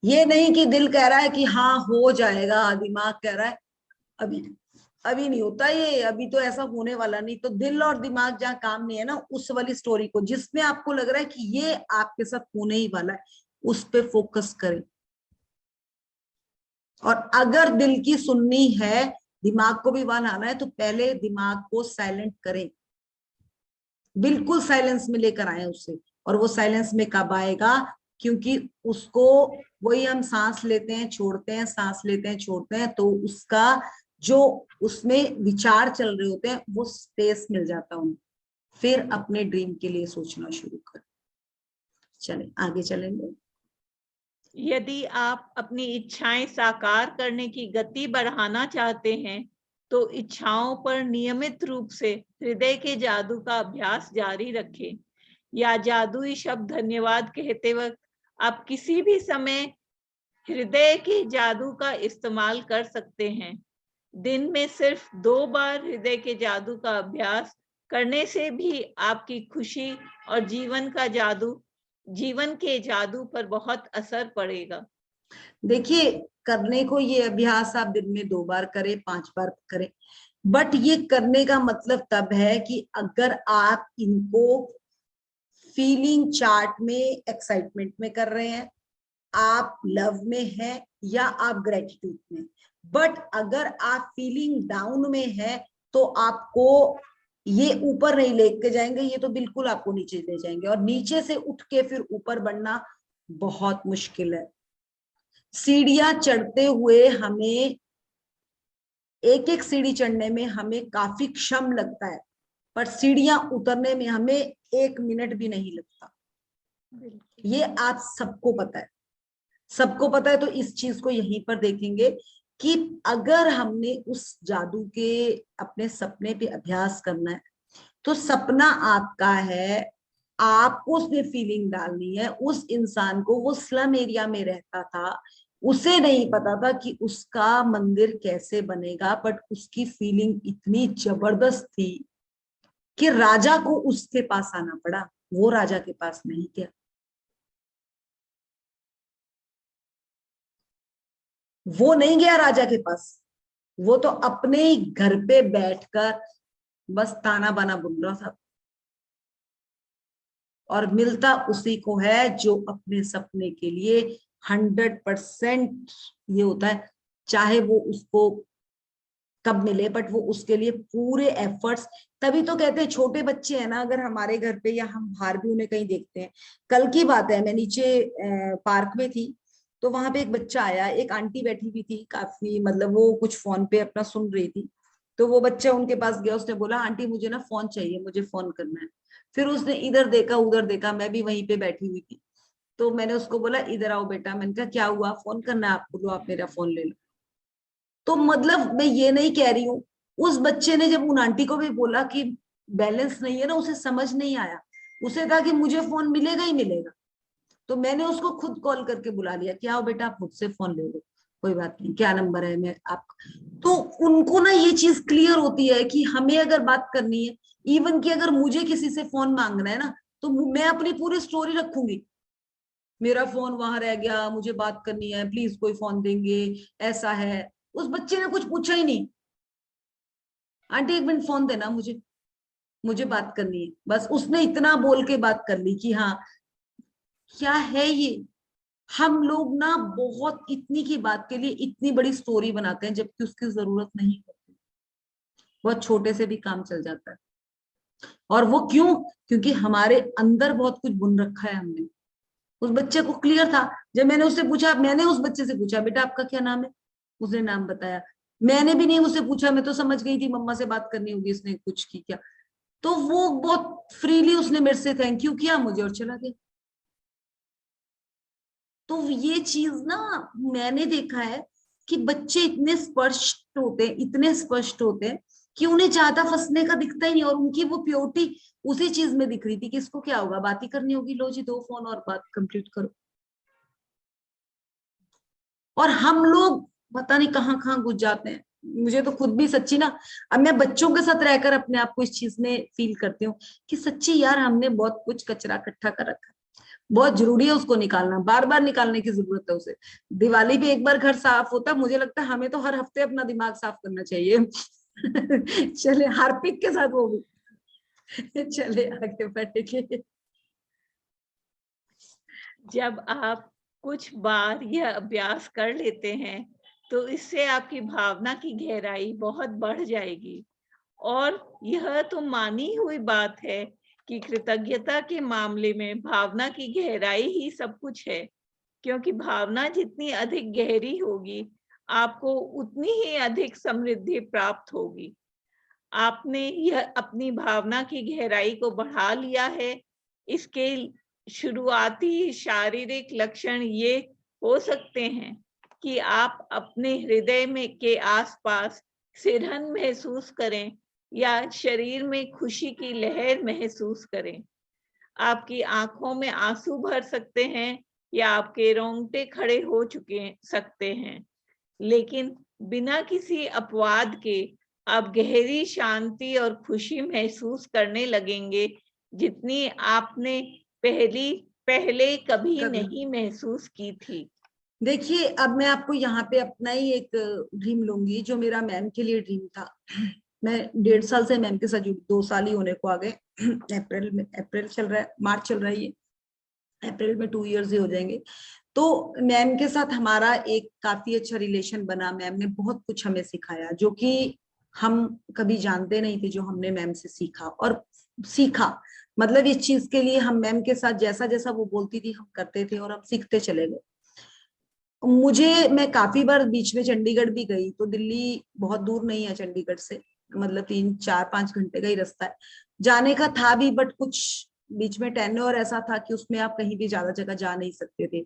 ये नहीं कि दिल कह रहा है कि हाँ हो जाएगा, दिमाग कह रहा है अभी नहीं होता ये, अभी तो ऐसा होने वाला नहीं। तो दिल और दिमाग जहाँ काम नहीं है ना, उस वाली स्टोरी को जिसमें आपको लग रहा है कि ये आपके साथ होने ही वाला है, उस पे फोकस करें। और अगर दिल की सुननी है, दिमाग को भी वहां लाना है, तो पहले दिमाग को साइलेंट करें, बिल्कुल साइलेंस में लेकर आए उसे। और वो साइलेंस में कब आएगा? क्योंकि उसको, वही हम सांस लेते हैं छोड़ते हैं, सांस लेते हैं छोड़ते हैं, तो उसका जो उसमें विचार चल रहे होते हैं वो स्पेस मिल जाता है उन्हें, फिर अपने ड्रीम के लिए सोचना शुरू कर। चले आगे चलेंगे। यदि आप अपनी इच्छाएं साकार करने की गति बढ़ाना चाहते हैं, तो इच्छाओं पर नियमित रूप से हृदय के जादू का अभ्यास जारी रखें। या जादुई शब्द धन्यवाद कहते वक्त आप किसी भी समय हृदय के जादू का इस्तेमाल कर सकते हैं। दिन में सिर्फ 2 बार हृदय के जादू का अभ्यास करने से भी आपकी खुशी और जीवन के जादू पर बहुत असर पड़ेगा। देखिए, करने को ये अभ्यास आप दिन में 2 बार करें, 5 बार करें, बट ये करने का मतलब तब है कि अगर आप इनको फीलिंग चार्ट में, एक्साइटमेंट में कर रहे हैं, आप लव में हैं, या आप ग्रेटिट्यूड में। बट अगर आप फीलिंग डाउन में है, तो आपको ये ऊपर नहीं लेके जाएंगे, ये तो बिल्कुल आपको नीचे ले जाएंगे, और नीचे से उठ के फिर ऊपर बढ़ना बहुत मुश्किल है। सीढ़ियां चढ़ते हुए हमें, एक एक सीढ़ी चढ़ने में हमें काफी क्षम लगता है, पर सीढ़ियां उतरने में हमें 1 मिनट भी नहीं लगता। ये आप सबको पता है, सबको पता है। तो इस चीज को यहीं पर देखेंगे कि अगर हमने उस जादू के अपने सपने पे अभ्यास करना है, तो सपना आपका है, आपको उसमें फीलिंग डालनी है। उस इंसान को, वो स्लम एरिया में रहता था, उसे नहीं पता था कि उसका मंदिर कैसे बनेगा, बट उसकी फीलिंग इतनी जबरदस्त थी कि राजा को उसके पास आना पड़ा, वो राजा के पास नहीं गया। वो नहीं गया राजा के पास, वो तो अपने ही घर पे बैठकर बस ताना बाना बुन रहा था। और मिलता उसी को है जो अपने सपने के लिए 100% ये होता है, चाहे वो उसको कब मिले, बट वो उसके लिए पूरे एफर्ट्स। तभी तो कहते हैं छोटे बच्चे हैं ना, अगर हमारे घर पे या हम बाहर भी उन्हें कहीं देखते हैं। कल की बात है, मैं नीचे पार्क में थी, तो वहां पे एक बच्चा आया, एक आंटी बैठी हुई थी, काफी मतलब वो कुछ फोन पे अपना सुन रही थी। तो वो बच्चा उनके पास गया, उसने बोला आंटी मुझे ना फोन चाहिए, मुझे फोन करना है। फिर उसने इधर देखा उधर देखा, मैं भी वहीं पे बैठी हुई थी, तो मैंने उसको बोला इधर आओ बेटा। मैंने कहा क्या हुआ, फोन करना है आपको, लो आप मेरा फोन ले लो। तो मतलब मैं ये नहीं कह रही हूँ, उस बच्चे ने जब उन आंटी को भी बोला कि बैलेंस नहीं है ना, उसे समझ नहीं आया, उसे था कि मुझे फोन मिलेगा ही मिलेगा। तो मैंने उसको खुद कॉल करके बुला लिया कि आओ बेटा आप मुझसे फोन ले लो, कोई बात नहीं, क्या नंबर है मैं आपका। तो उनको ना ये चीज क्लियर होती है कि हमें अगर बात करनी है, इवन कि अगर मुझे किसी से फोन मांगना है ना, तो मैं अपनी पूरी स्टोरी रखूंगी, मेरा फोन वहां रह गया, मुझे बात करनी है, प्लीज कोई फोन देंगे, ऐसा है। उस बच्चे ने कुछ पूछा ही नहीं, आंटी 1 मिनट फोन देना मुझे, मुझे बात करनी है, बस उसने इतना बोल के बात कर ली कि हाँ। क्या है ये, हम लोग ना बहुत इतनी की बात के लिए इतनी बड़ी स्टोरी बनाते हैं, जबकि उसकी जरूरत नहीं होती। बहुत छोटे से भी काम चल जाता है। और वो क्यों? क्योंकि हमारे अंदर बहुत कुछ बुन रखा है हमने। उस बच्चे को क्लियर था, जब मैंने उससे पूछा, मैंने उस बच्चे से पूछा बेटा आपका क्या नाम है, उसने नाम बताया। मैंने भी नहीं उससे पूछा, मैं तो समझ गई थी मम्मा से बात करनी होगी, इसने कुछ की क्या। तो वो बहुत फ्रीली उसने मेरे से थैंक यू किया मुझे और चला गया। तो ये चीज ना मैंने देखा है कि बच्चे इतने स्पष्ट होते हैं, इतने स्पष्ट होते हैं कि उन्हें ज्यादा फंसने का दिखता ही नहीं, और उनकी वो प्योरिटी उसी चीज में दिख रही थी कि इसको क्या होगा, बात ही करनी होगी, लो जी 2 फोन और बात कंप्लीट करो। और हम लोग पता नहीं कहाँ कहाँ घुस जाते हैं। मुझे तो खुद भी सच्ची ना, अब मैं बच्चों के साथ रहकर अपने आप को इस चीज में फील करती हूँ कि सच्ची यार हमने बहुत कुछ कचरा इकट्ठा कर रखा है, बहुत जरूरी है उसको निकालना, बार बार निकालने की जरूरत है उसे। दिवाली पे एक बार घर साफ होता है, मुझे लगता है हमें तो हर हफ्ते अपना दिमाग साफ करना चाहिए। चले हार्पिक के साथ वो भी। चले आगे बढ़ेंगे। जब आप कुछ बार यह अभ्यास कर लेते हैं, तो इससे आपकी भावना की गहराई बहुत बढ़ जाएगी। और यह तो मानी हुई बात है कि कृतज्ञता के मामले में भावना की गहराई ही सब कुछ है, क्योंकि भावना जितनी अधिक गहरी होगी, आपको उतनी ही अधिक समृद्धि प्राप्त होगी। आपने यह अपनी भावना की गहराई को बढ़ा लिया है। इसके शुरुआती शारीरिक लक्षण ये हो सकते हैं कि आप अपने हृदय में के आसपास सिरहन महसूस करें या शरीर में खुशी की लहर महसूस करें। आपकी आंखों में आंसू भर सकते हैं या आपके रोंगटे खड़े हो सकते हैं, लेकिन बिना किसी अपवाद के आप गहरी शांति और खुशी महसूस करने लगेंगे, जितनी आपने पहले कभी नहीं महसूस की थी। देखिए, अब मैं आपको यहाँ पे अपना ही एक ड्रीम लूंगी, जो मेरा मैम के लिए ड्रीम था। मैं 1.5 साल से मैम के साथ जुड़ी, 2 साल ही होने को आ गए। अप्रैल चल रहा है, मार्च चल रहा है, ये अप्रैल में 2 इयर्स ही हो जाएंगे। तो मैम के साथ हमारा एक काफी अच्छा रिलेशन बना। मैम ने बहुत कुछ हमें सिखाया जो कि हम कभी जानते नहीं थे, जो हमने मैम से सीखा। और सीखा मतलब इस चीज के लिए हम मैम के साथ जैसा जैसा वो बोलती थी हम करते थे, और हम सीखते चले गए। मैं काफी बार बीच में चंडीगढ़ भी गई, तो दिल्ली बहुत दूर नहीं है चंडीगढ़ से, मतलब 3-4-5 घंटे का ही रास्ता है। जाने का था भी, बट कुछ बीच में टेन्योर ऐसा था कि उसमें आप कहीं भी ज्यादा जगह जा नहीं सकते थे।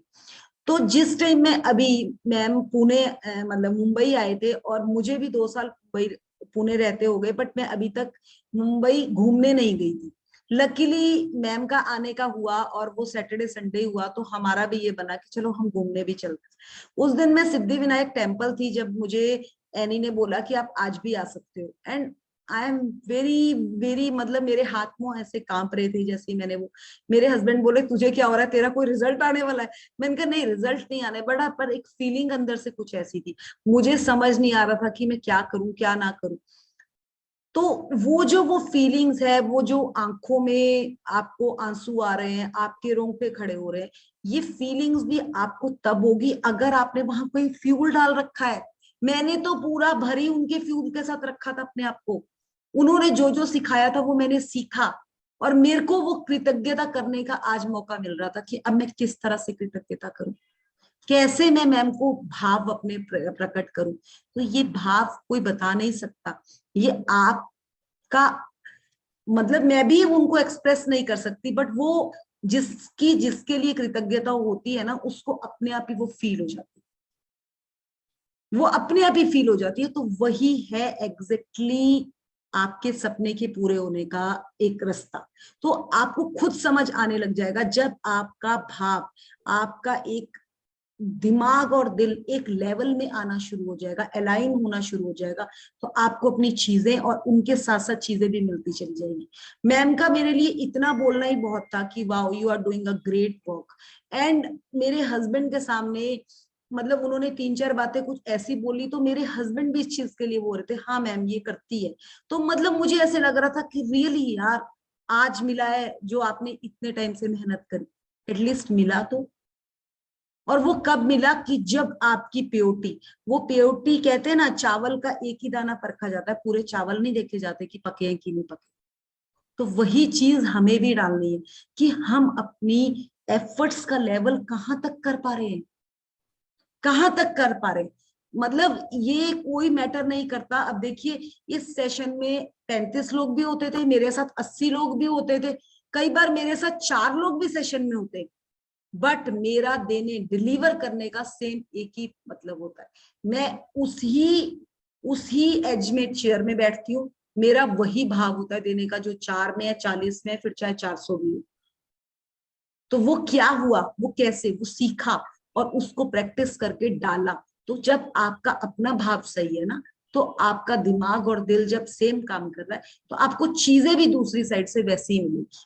तो जिस टाइम में अभी मैम पुणे मतलब मुंबई आए थे, और मुझे भी 2 साल पुणे रहते हो गए, बट मैं अभी तक मुंबई घूमने नहीं गई थी। लकीली मैम का आने का हुआ, और वो सैटरडे संडे हुआ, तो हमारा भी ये बना कि चलो हम घूमने भी चलते। उस दिन मैं सिद्धि विनायक टेम्पल थी, जब मुझे एनी ने बोला कि आप आज भी आ सकते हो। And I am very very, मतलब मेरे हाथ मुंह ऐसे कांप रहे थे। जैसे मैंने वो, मेरे हस्बैंड बोले तुझे क्या हो रहा है, तेरा कोई रिजल्ट आने वाला है? मैंने कहा नहीं, रिजल्ट नहीं आने बड़ा, पर एक फीलिंग अंदर से कुछ ऐसी थी, मुझे समझ नहीं आ रहा था कि मैं क्या करूं क्या ना करूं। तो वो फीलिंग्स है, वो जो आंखों में आपको आंसू आ रहे हैं, आपके रोंगटे खड़े हो रहे हैं, ये फीलिंग्स भी आपको तब होगी अगर आपने वहां कोई फ्यूल डाल रखा है। मैंने तो पूरा भरी उनके फ्यूल के साथ रखा था अपने आप को। उन्होंने जो जो सिखाया था वो मैंने सीखा, और मेरे को वो कृतज्ञता करने का आज मौका मिल रहा था कि अब मैं किस तरह से कृतज्ञता करूं, कैसे मैं मैम को भाव अपने प्रकट करूं। तो ये भाव कोई बता नहीं सकता, ये आपका, मतलब मैं भी उनको एक्सप्रेस नहीं कर सकती, बट वो जिसके लिए कृतज्ञता होती है ना, उसको अपने आप ही वो फील हो जाती है, वो अपने आप ही फील हो जाती है। तो वही है एग्जैक्टली आपके सपने के पूरे होने का एक रास्ता। तो आपको खुद समझ आने लग जाएगा, जब आपका भाव, आपका एक दिमाग और दिल एक लेवल में आना शुरू हो जाएगा, अलाइन होना शुरू हो जाएगा, तो आपको अपनी चीजें और उनके साथ साथ चीजें भी मिलती चली जाएंगी। मैम का मेरे लिए इतना बोलना ही बहुत था कि wow, you are doing a great work. And मेरे हस्बैंड के सामने, मतलब उन्होंने 3-4 बातें कुछ ऐसी बोली, तो मेरे हस्बैंड भी इस चीज के लिए बोल रहे थे, हाँ मैम ये करती है। तो मतलब मुझे ऐसे लग रहा था कि रियली यार, आज मिला है जो आपने इतने टाइम से मेहनत करी, एटलीस्ट मिला तो। और वो कब मिला कि जब आपकी प्योरिटी, वो प्योरिटी कहते हैं ना, चावल का एक ही दाना परखा जाता है, पूरे चावल नहीं देखे जाते कि पके हैं कि नहीं पके। तो वही चीज हमें भी डालनी है कि हम अपनी एफर्ट्स का लेवल कहाँ तक कर पा रहे हैं, कहाँ तक कर पा रहे हैं। मतलब ये कोई मैटर नहीं करता। अब देखिए, इस सेशन में 35 लोग भी होते थे, मेरे साथ 80 लोग भी होते थे, कई बार मेरे साथ 4 लोग भी सेशन में होते, बट मेरा देने डिलीवर करने का सेम एक ही मतलब होता है। मैं उसी एज में चेयर में बैठती हूँ, मेरा वही भाव होता है देने का, जो 4 में है, 40 में है, फिर चाहे 400 भी हो। तो वो क्या हुआ, वो कैसे, वो सीखा और उसको प्रैक्टिस करके डाला। तो जब आपका अपना भाव सही है ना, तो आपका दिमाग और दिल जब सेम काम कर रहा है, तो आपको चीजें भी दूसरी साइड से वैसी ही मिलेगी,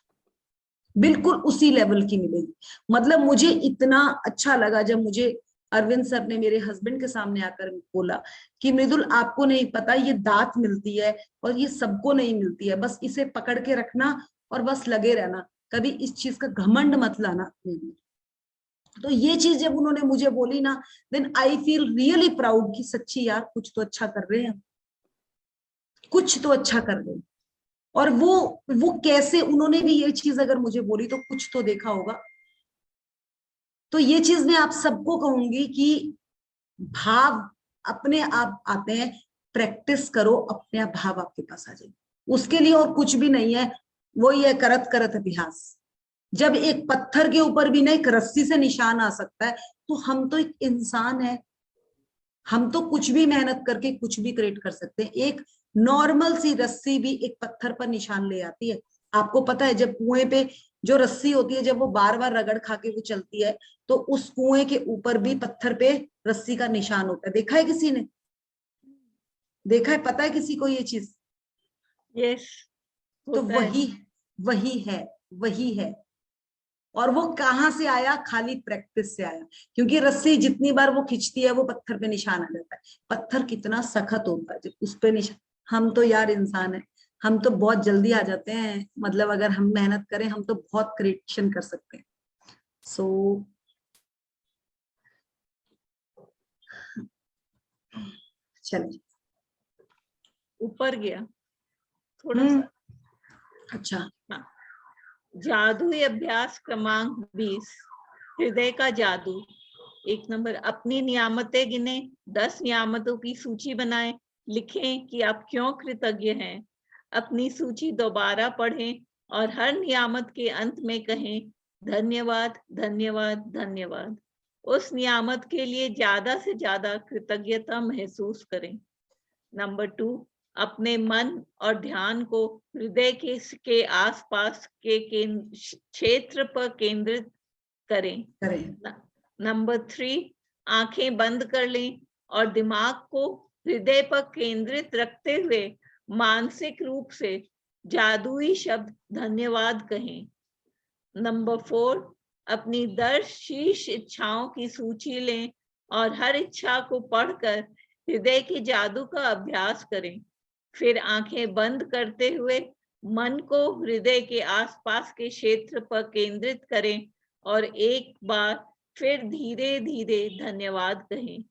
बिल्कुल उसी लेवल की मिलेगी। मतलब मुझे इतना अच्छा लगा जब मुझे अरविंद सर ने मेरे हस्बैंड के सामने आकर बोला कि मृदुल, आपको नहीं पता, ये दात मिलती है और ये सबको नहीं मिलती है, बस इसे पकड़ के रखना और बस लगे रहना, कभी इस चीज का घमंड मत लाना। तो ये चीज जब उन्होंने मुझे बोली ना, then I feel really proud कि सच्ची यार कुछ तो अच्छा कर रहे हैं, कुछ तो अच्छा कर रहे हैं। और वो कैसे उन्होंने भी ये चीज अगर मुझे बोली तो कुछ तो देखा होगा। तो ये चीज मैं आप सबको कहूंगी कि भाव अपने आप आते हैं, प्रैक्टिस करो, अपने आप भाव आपके पास आ जाएंगे। उसके लिए और कुछ भी नहीं है, वो ये करत करत अभ्यास। जब एक पत्थर के ऊपर भी ना एक रस्सी से निशान आ सकता है, तो हम तो एक इंसान है, हम तो कुछ भी मेहनत करके कुछ भी क्रिएट कर सकते हैं। एक नॉर्मल सी रस्सी भी एक पत्थर पर निशान ले आती है। आपको पता है जब कुएं पे जो रस्सी होती है, जब वो बार बार रगड़ खा के वो चलती है, तो उस कुएं के ऊपर भी पत्थर पे रस्सी का निशान होता है। देखा है किसी ने? देखा है? पता है किसी को ये चीज? यस, तो होता है। वही है। और वो कहाँ से आया? खाली प्रैक्टिस से आया। क्योंकि रस्सी जितनी बार वो खिंचती है, वो पत्थर पे निशान आ जाता है। पत्थर कितना सख्त होता है जब उस पे निशान। हम तो यार इंसान है, हम तो बहुत जल्दी आ जाते हैं। मतलब अगर हम मेहनत करें, हम तो बहुत क्रिएशन कर सकते हैं। सो चलिए ऊपर गया थोड़ा सा। अच्छा, हाँ, जादुई अभ्यास क्रमांक 20, हृदय का जादू। 1 नंबर, अपनी नियामतें गिने, 10 नियामतों की सूची बनाएं, लिखें कि आप क्यों कृतज्ञ हैं। अपनी सूची दोबारा पढ़ें और हर नियामत के अंत में कहें धन्यवाद, धन्यवाद, धन्यवाद। उस नियामत के लिए ज्यादा से ज्यादा कृतज्ञता महसूस करें। नंबर 2, अपने मन और ध्यान को हृदय के आसपास के क्षेत्र पर केंद्रित करें। नंबर 3, आंखें बंद कर लें और दिमाग को हृदय पर केंद्रित रखते हुए मानसिक रूप से जादुई शब्द धन्यवाद कहें। नंबर 4, अपनी 10 शीर्ष इच्छाओं की सूची लें और हर इच्छा को पढ़कर हृदय के जादू का अभ्यास करें। फिर आंखें बंद करते हुए मन को हृदय के आसपास के क्षेत्र पर केंद्रित करें और एक बार फिर धीरे धीरे धन्यवाद कहें।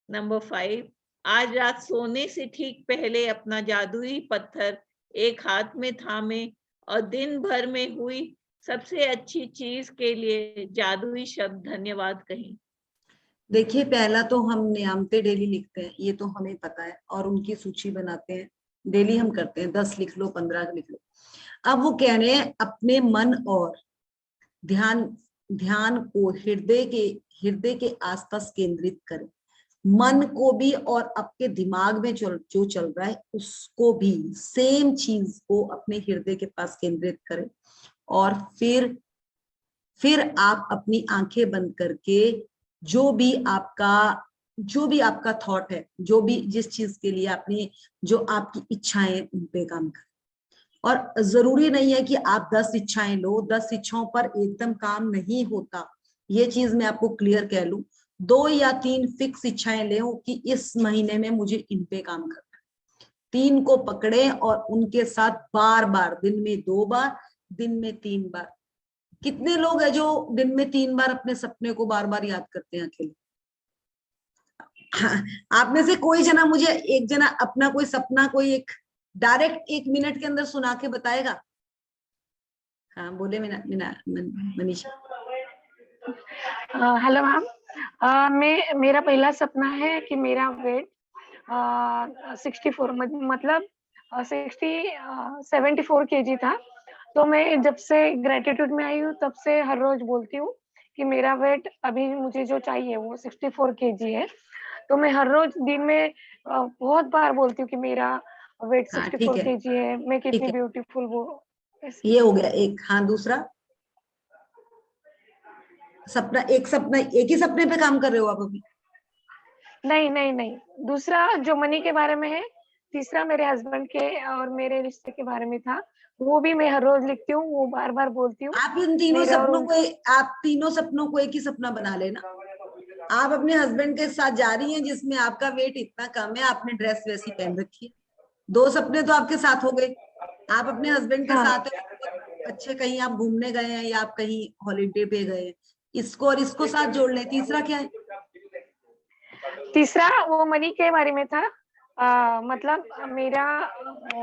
नंबर 5, आज रात सोने से ठीक पहले अपना जादुई पत्थर एक हाथ में थामे और दिन भर में हुई सबसे अच्छी चीज के लिए जादुई शब्द धन्यवाद कहें। देखिए पहला तो हम नियामतें डेली लिखते हैं, ये तो हमें पता है, और उनकी सूची बनाते हैं। डेली हम करते हैं, 10 लिख लो, 15 लिख लो। अब वो कह रहे हैं अपने मन और ध्यान को हृदय के आसपास केंद्रित करें। मन को भी और आपके दिमाग में जो चल रहा है उसको भी, सेम चीज को अपने हृदय के पास केंद्रित करें। और फिर आप अपनी आंखें बंद करके जो भी आपका थॉट है, जो भी जिस चीज के लिए अपनी जो आपकी इच्छाएं, उन पे काम करें। और जरूरी नहीं है कि आप 10 इच्छाएं लो, 10 इच्छाओं पर एकदम काम नहीं होता। ये चीज मैं आपको क्लियर कह लूं, 2 या 3 फिक्स इच्छाएं ले कि इस महीने में मुझे इन पे काम करना है। 3 को पकड़े और उनके साथ बार बार, दिन में 2 बार, दिन में 3 बार। कितने लोग हैं जो दिन में 3 बार अपने सपने को बार बार याद करते हैं अकेले? आप में से कोई जना मुझे एक जना अपना कोई सपना कोई एक डायरेक्ट 1 मिनट के अंदर सुना के बताएगा? हाँ बोले मनीषा। हेलो मैम, मेरा पहला सपना है कि मेरा वेट 64 मतलब 74 kg था। तो मैं जब से ग्रेटिट्यूड में आई हूँ तब से हर रोज बोलती हूँ कि मेरा वेट अभी मुझे जो चाहिए वो 64 kg है। तो मैं हर रोज दिन में बहुत बार बोलती हूँ कि मेरा वेट 64 kg है, मैं कितनी ब्यूटीफुल वो। ये हो गया एक। हाँ दूसरा सपना, एक ही सपने पे काम कर रहे हो आप अभी? नहीं, दूसरा जो मनी के बारे में है, तीसरा मेरे हस्बैंड के और मेरे रिश्ते के बारे में था, वो भी मैं हर रोज लिखती हूँ, वो बार बार बोलती हूँ। आप इन तीनों सपनों को एक ही सपना बना लेना। आप अपने हस्बैंड के साथ जा रही हैं जिसमें आपका वेट इतना कम है, आपने ड्रेस वैसी पहन रखी है। 2 सपने तो आपके साथ हो गए। आप अपने हस्बैंड के साथ अच्छे कहीं आप घूमने गए हैं या आप कहीं हॉलीडे पे गए हैं, इसको और इसको साथ जोड़ लें। तीसरा क्या है? तीसरा वो मनी के बारे में था। मतलब मेरा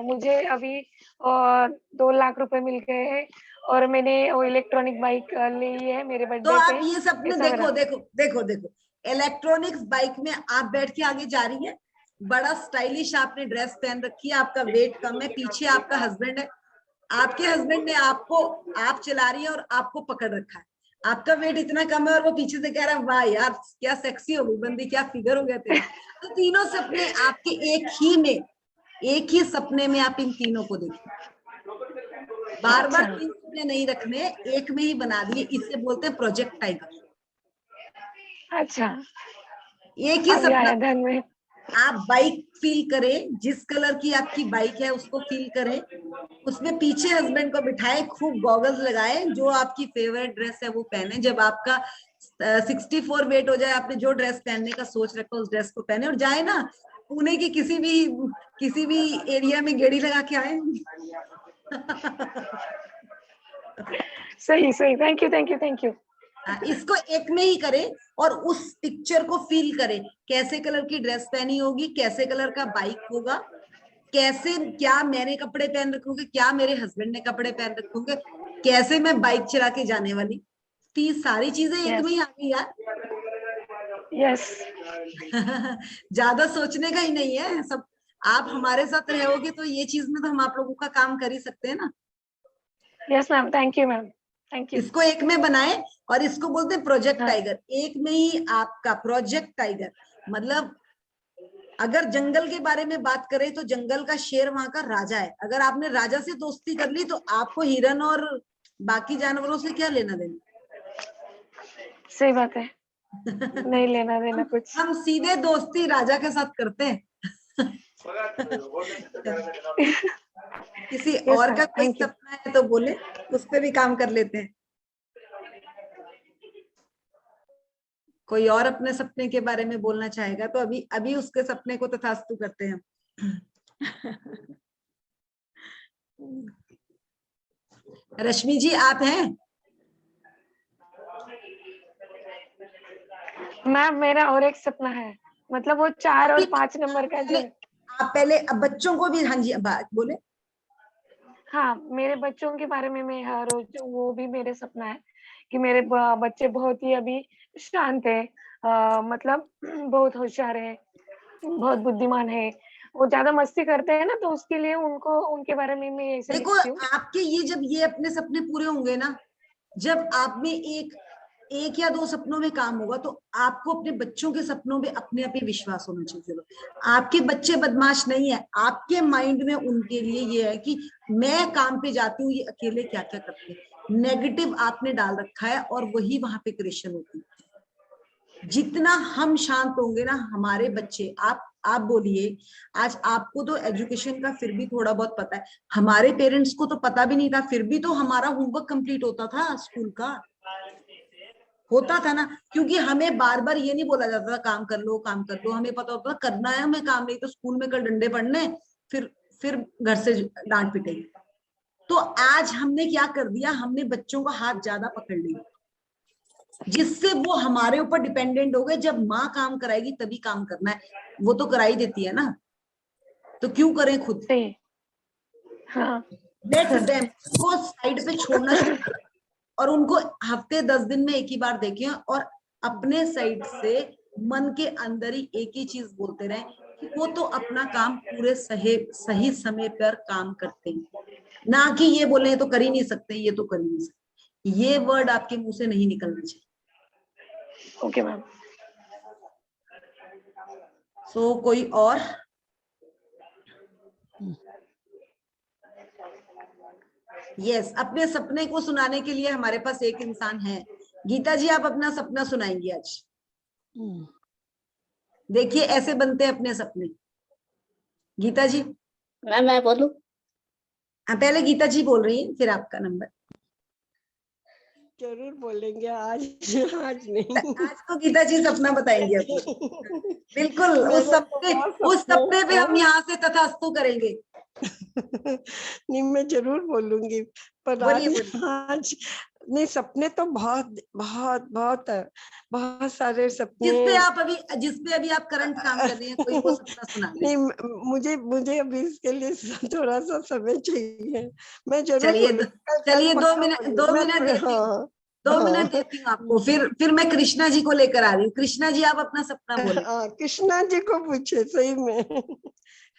मुझे अभी 2 लाख रुपए मिल गए हैं और मैंने वो इलेक्ट्रॉनिक बाइक ली है मेरे तो बर्थडे आप पे। ये सपने ऐसा देखो मेरा देखो देखो देखो, इलेक्ट्रॉनिक्स बाइक में आप बैठ के आगे जा रही है, बड़ा स्टाइलिश आपने ड्रेस पहन रखी है, आपका वेट कम है, पीछे आपका हस्बैंड है, आपके हस्बैंड ने आपको, आप चला रही है और आपको पकड़ रखा है, आपका वेट इतना कम है और वो पीछे से कह रहा है वाह यार क्या सेक्सी हो गई बंदी, क्या फिगर हो गया तेरा। तो तीनों सपने आपके एक ही सपने में आप इन तीनों को देखिए। बार बार अच्छा। 3 सपने नहीं रखने, एक में ही बना दिए, इससे बोलते हैं प्रोजेक्ट टाइगर। अच्छा, एक ही अब सपना, आया ध्यान में। आप बाइक फील करें, जिस कलर की आपकी बाइक है उसको फील करें, उसमें पीछे हस्बैंड को बिठाए, खूब गॉगल्स लगाए, जो आपकी फेवरेट ड्रेस है वो पहने, जब आपका 64 वेट हो जाए, आपने जो ड्रेस पहनने का सोच रखा उस ड्रेस को पहने और जाए ना पुणे की किसी भी एरिया में गेड़ी लगा के आए। सही सही, thank you thank you thank you. इसको एक में ही करें और उस पिक्चर को फील करें, कैसे कलर की ड्रेस पहनी होगी, कैसे कलर का बाइक होगा, कैसे, क्या मैंने कपड़े पहन रखूंगे, क्या मेरे हस्बैंड ने कपड़े पहन रखूंगे, कैसे मैं बाइक चला के जाने वाली, सारी चीजें एक में ही आ गई यार। यस। ज्यादा सोचने का ही नहीं है सब, आप हमारे साथ रहोगे तो ये चीज में तो हम आप लोगों का काम कर ही सकते हैं ना। Yes ma'am, thank you ma'am, thank you. इसको एक में बनाए और इसको बोलते हैं प्रोजेक्ट हाँ। टाइगर। एक में ही आपका प्रोजेक्ट टाइगर, मतलब अगर जंगल के बारे में बात करें तो जंगल का शेर वहां का राजा है, अगर आपने राजा से दोस्ती कर ली तो आपको हिरन और बाकी जानवरों से क्या लेना देना। सही बात है, नहीं लेना देना कुछ। हम सीधे दोस्ती राजा के साथ करते हैं। किसी Yes, और ma'am. का कोई Thank you. सपना है तो बोले, उस पे भी काम कर लेते हैं। कोई और अपने सपने के बारे में बोलना चाहेगा तो अभी अभी उसके सपने को तथास्तु करते हैं। रश्मि जी आप हैं? मैम मेरा और एक सपना है, मतलब वो 4 और 5 नंबर का जो। आप पहले अब बच्चों को भी, हाँ जी बात बोले। हाँ, मेरे बच्चों के बारे में मैं हर रोज, वो भी मेरे सपना है कि मेरे बच्चे बहुत ही अभी शांत है, मतलब बहुत होशियार है, बहुत बुद्धिमान है। वो ज्यादा मस्ती करते हैं ना, तो उसके लिए उनको, उनके बारे में मैं ऐसे देखो लिखती हूँ। आपके ये जब ये अपने सपने पूरे होंगे ना, जब आप में एक या 2 सपनों में काम होगा तो आपको अपने बच्चों के सपनों में अपने आप ही विश्वास होना चाहिए। आपके बच्चे बदमाश नहीं है, आपके माइंड में उनके लिए ये है कि मैं काम पे जाती हूँ, ये अकेले क्या क्या करते हैं, नेगेटिव आपने डाल रखा है और वही वहां पे क्रिएशन होती है। जितना हम शांत होंगे ना, हमारे बच्चे, आप बोलिए, आज आपको तो एजुकेशन का फिर भी थोड़ा बहुत पता है, हमारे पेरेंट्स को तो पता भी नहीं था, फिर भी तो हमारा होमवर्क कंप्लीट होता था, स्कूल का होता था ना, क्योंकि हमें बार बार ये नहीं बोला जाता था काम कर लो काम कर लो, हमें पता होता था करना है हमें काम, नहीं तो स्कूल में कल डंडे पड़ने, फिर घर से डांट पिटेगी। तो आज हमने क्या कर दिया, हमने बच्चों का हाथ ज्यादा पकड़ लिया, जिससे वो हमारे ऊपर डिपेंडेंट हो गए, जब माँ काम कराएगी तभी काम करना है, वो तो कराई देती है ना, तो क्यों करें खुद। सही। हाँ। लेट देम को साइड पे छोड़ना शुरू करें और उनको हफ्ते 10 दिन में एक ही बार देखें और अपने साइड से मन के अंदर ही एक ही चीज बोलते रहे कि वो तो अपना काम पूरे सही समय पर काम करते हैं, ना कि ये बोले ये तो कर ही नहीं सकते, ये तो कर ही नहीं सकते, ये वर्ड आपके मुंह से नहीं निकलना चाहिए। Okay ma'am. सो कोई और? यस, अपने सपने को सुनाने के लिए हमारे पास एक इंसान है। गीता जी आप अपना सपना सुनाएंगी आज। देखिए ऐसे बनते हैं अपने सपने। गीता जी। मैं बोलूं? पहले गीता जी बोल रही है, फिर आपका नंबर। जरूर बोलेंगे आज। आज नहीं, आज तो गीता जी सपना बताएंगे अपना। बिल्कुल उस सपने पे हम यहाँ से तथास्तु करेंगे। नहीं मैं जरूर बोलूंगी, पर आज नहीं, सपने तो बहुत बहुत बहुत बहुत सारे सपने। जिस पे अभी आप करंट काम कर रही हैं, कोई वो सपना सुना दें। नहीं, मुझे अभी इसके लिए थोड़ा सा समय चाहिए। मैं जरूर चलिए बोलूंगी, कल चलिए पक्का 2 मिनट बोलूंगी। देती हूँ, हाँ 2 मिनट हाँ देती हूँ आपको। फिर मैं कृष्णा जी को लेकर आ रही हूँ। कृष्णा जी, आप अपना सपना बोले। हाँ, कृष्णा जी को पूछे सही में।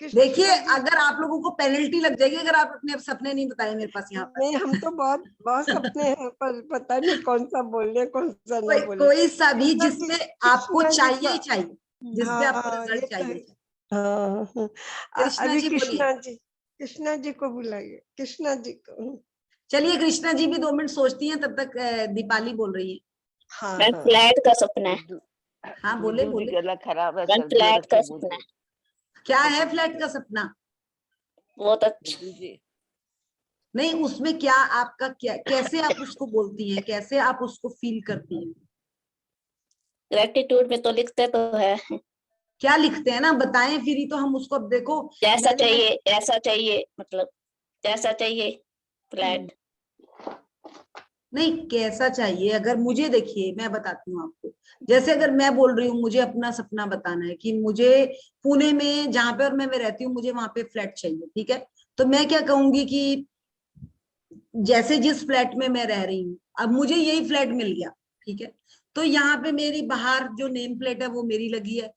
देखिए, कृष्णा जी, अगर आप लोगों को पेनल्टी लग जाएगी अगर आप अपने सपने नहीं बताए मेरे पास यहाँ पर। नहीं, हम तो बहुत बहुत सपने हैं, पर पता नहीं कौन सा बोले कौन सा ना बोले। कोई सा भी कृष्णा जी, जिसपे आपको कृष्णा जी चाहिए का, ही चाहिए, जिसपे आपको हाँ ये रिजल्ट तो है। चाहिए। हाँ हाँ। कृष्णा अभी जी बोलिए। कृष्णा जी को बुलाइए, कृष्णा जी को। चलिए, कृष्णा जी भी 2 मिनट सोचती हैं, तब तक दीपाली बोल रही है। हाँ मैम हाँ, फ्लैट का सपना है। हाँ, बोले दीदी बोले। गला खराब है, मैम सर्दी हो फ्लैट रखी का है सपना है। क्या है फ्लैट का सपना? बहुत अच्छा। दीदी। नहीं, उसमें क्या आपका, क्या, कैसे आप उसको बोलती हैं, कैसे आप उसको फील करती हैं? ग्रेटिट्यूड में तो लिखते तो है, क्या लिखते हैं ना, बताएं फिर ही तो हम उसको। अब देखो, जैसा मैंने चाहिए ऐसा चाहिए, मतलब जैसा चाहिए फ्लैट। नहीं, कैसा चाहिए, अगर मुझे, देखिए मैं बताती हूँ आपको। जैसे अगर मैं बोल रही हूँ मुझे अपना सपना बताना है कि मुझे पुणे में, जहां पे और मैं रहती हूँ, मुझे वहां पे फ्लैट चाहिए, ठीक है। तो मैं क्या कहूंगी कि जैसे जिस फ्लैट में मैं रह रही हूँ, अब मुझे यही फ्लैट मिल गया, ठीक है। तो यहाँ पे मेरी बाहर जो नेम प्लेट है वो मेरी लगी है।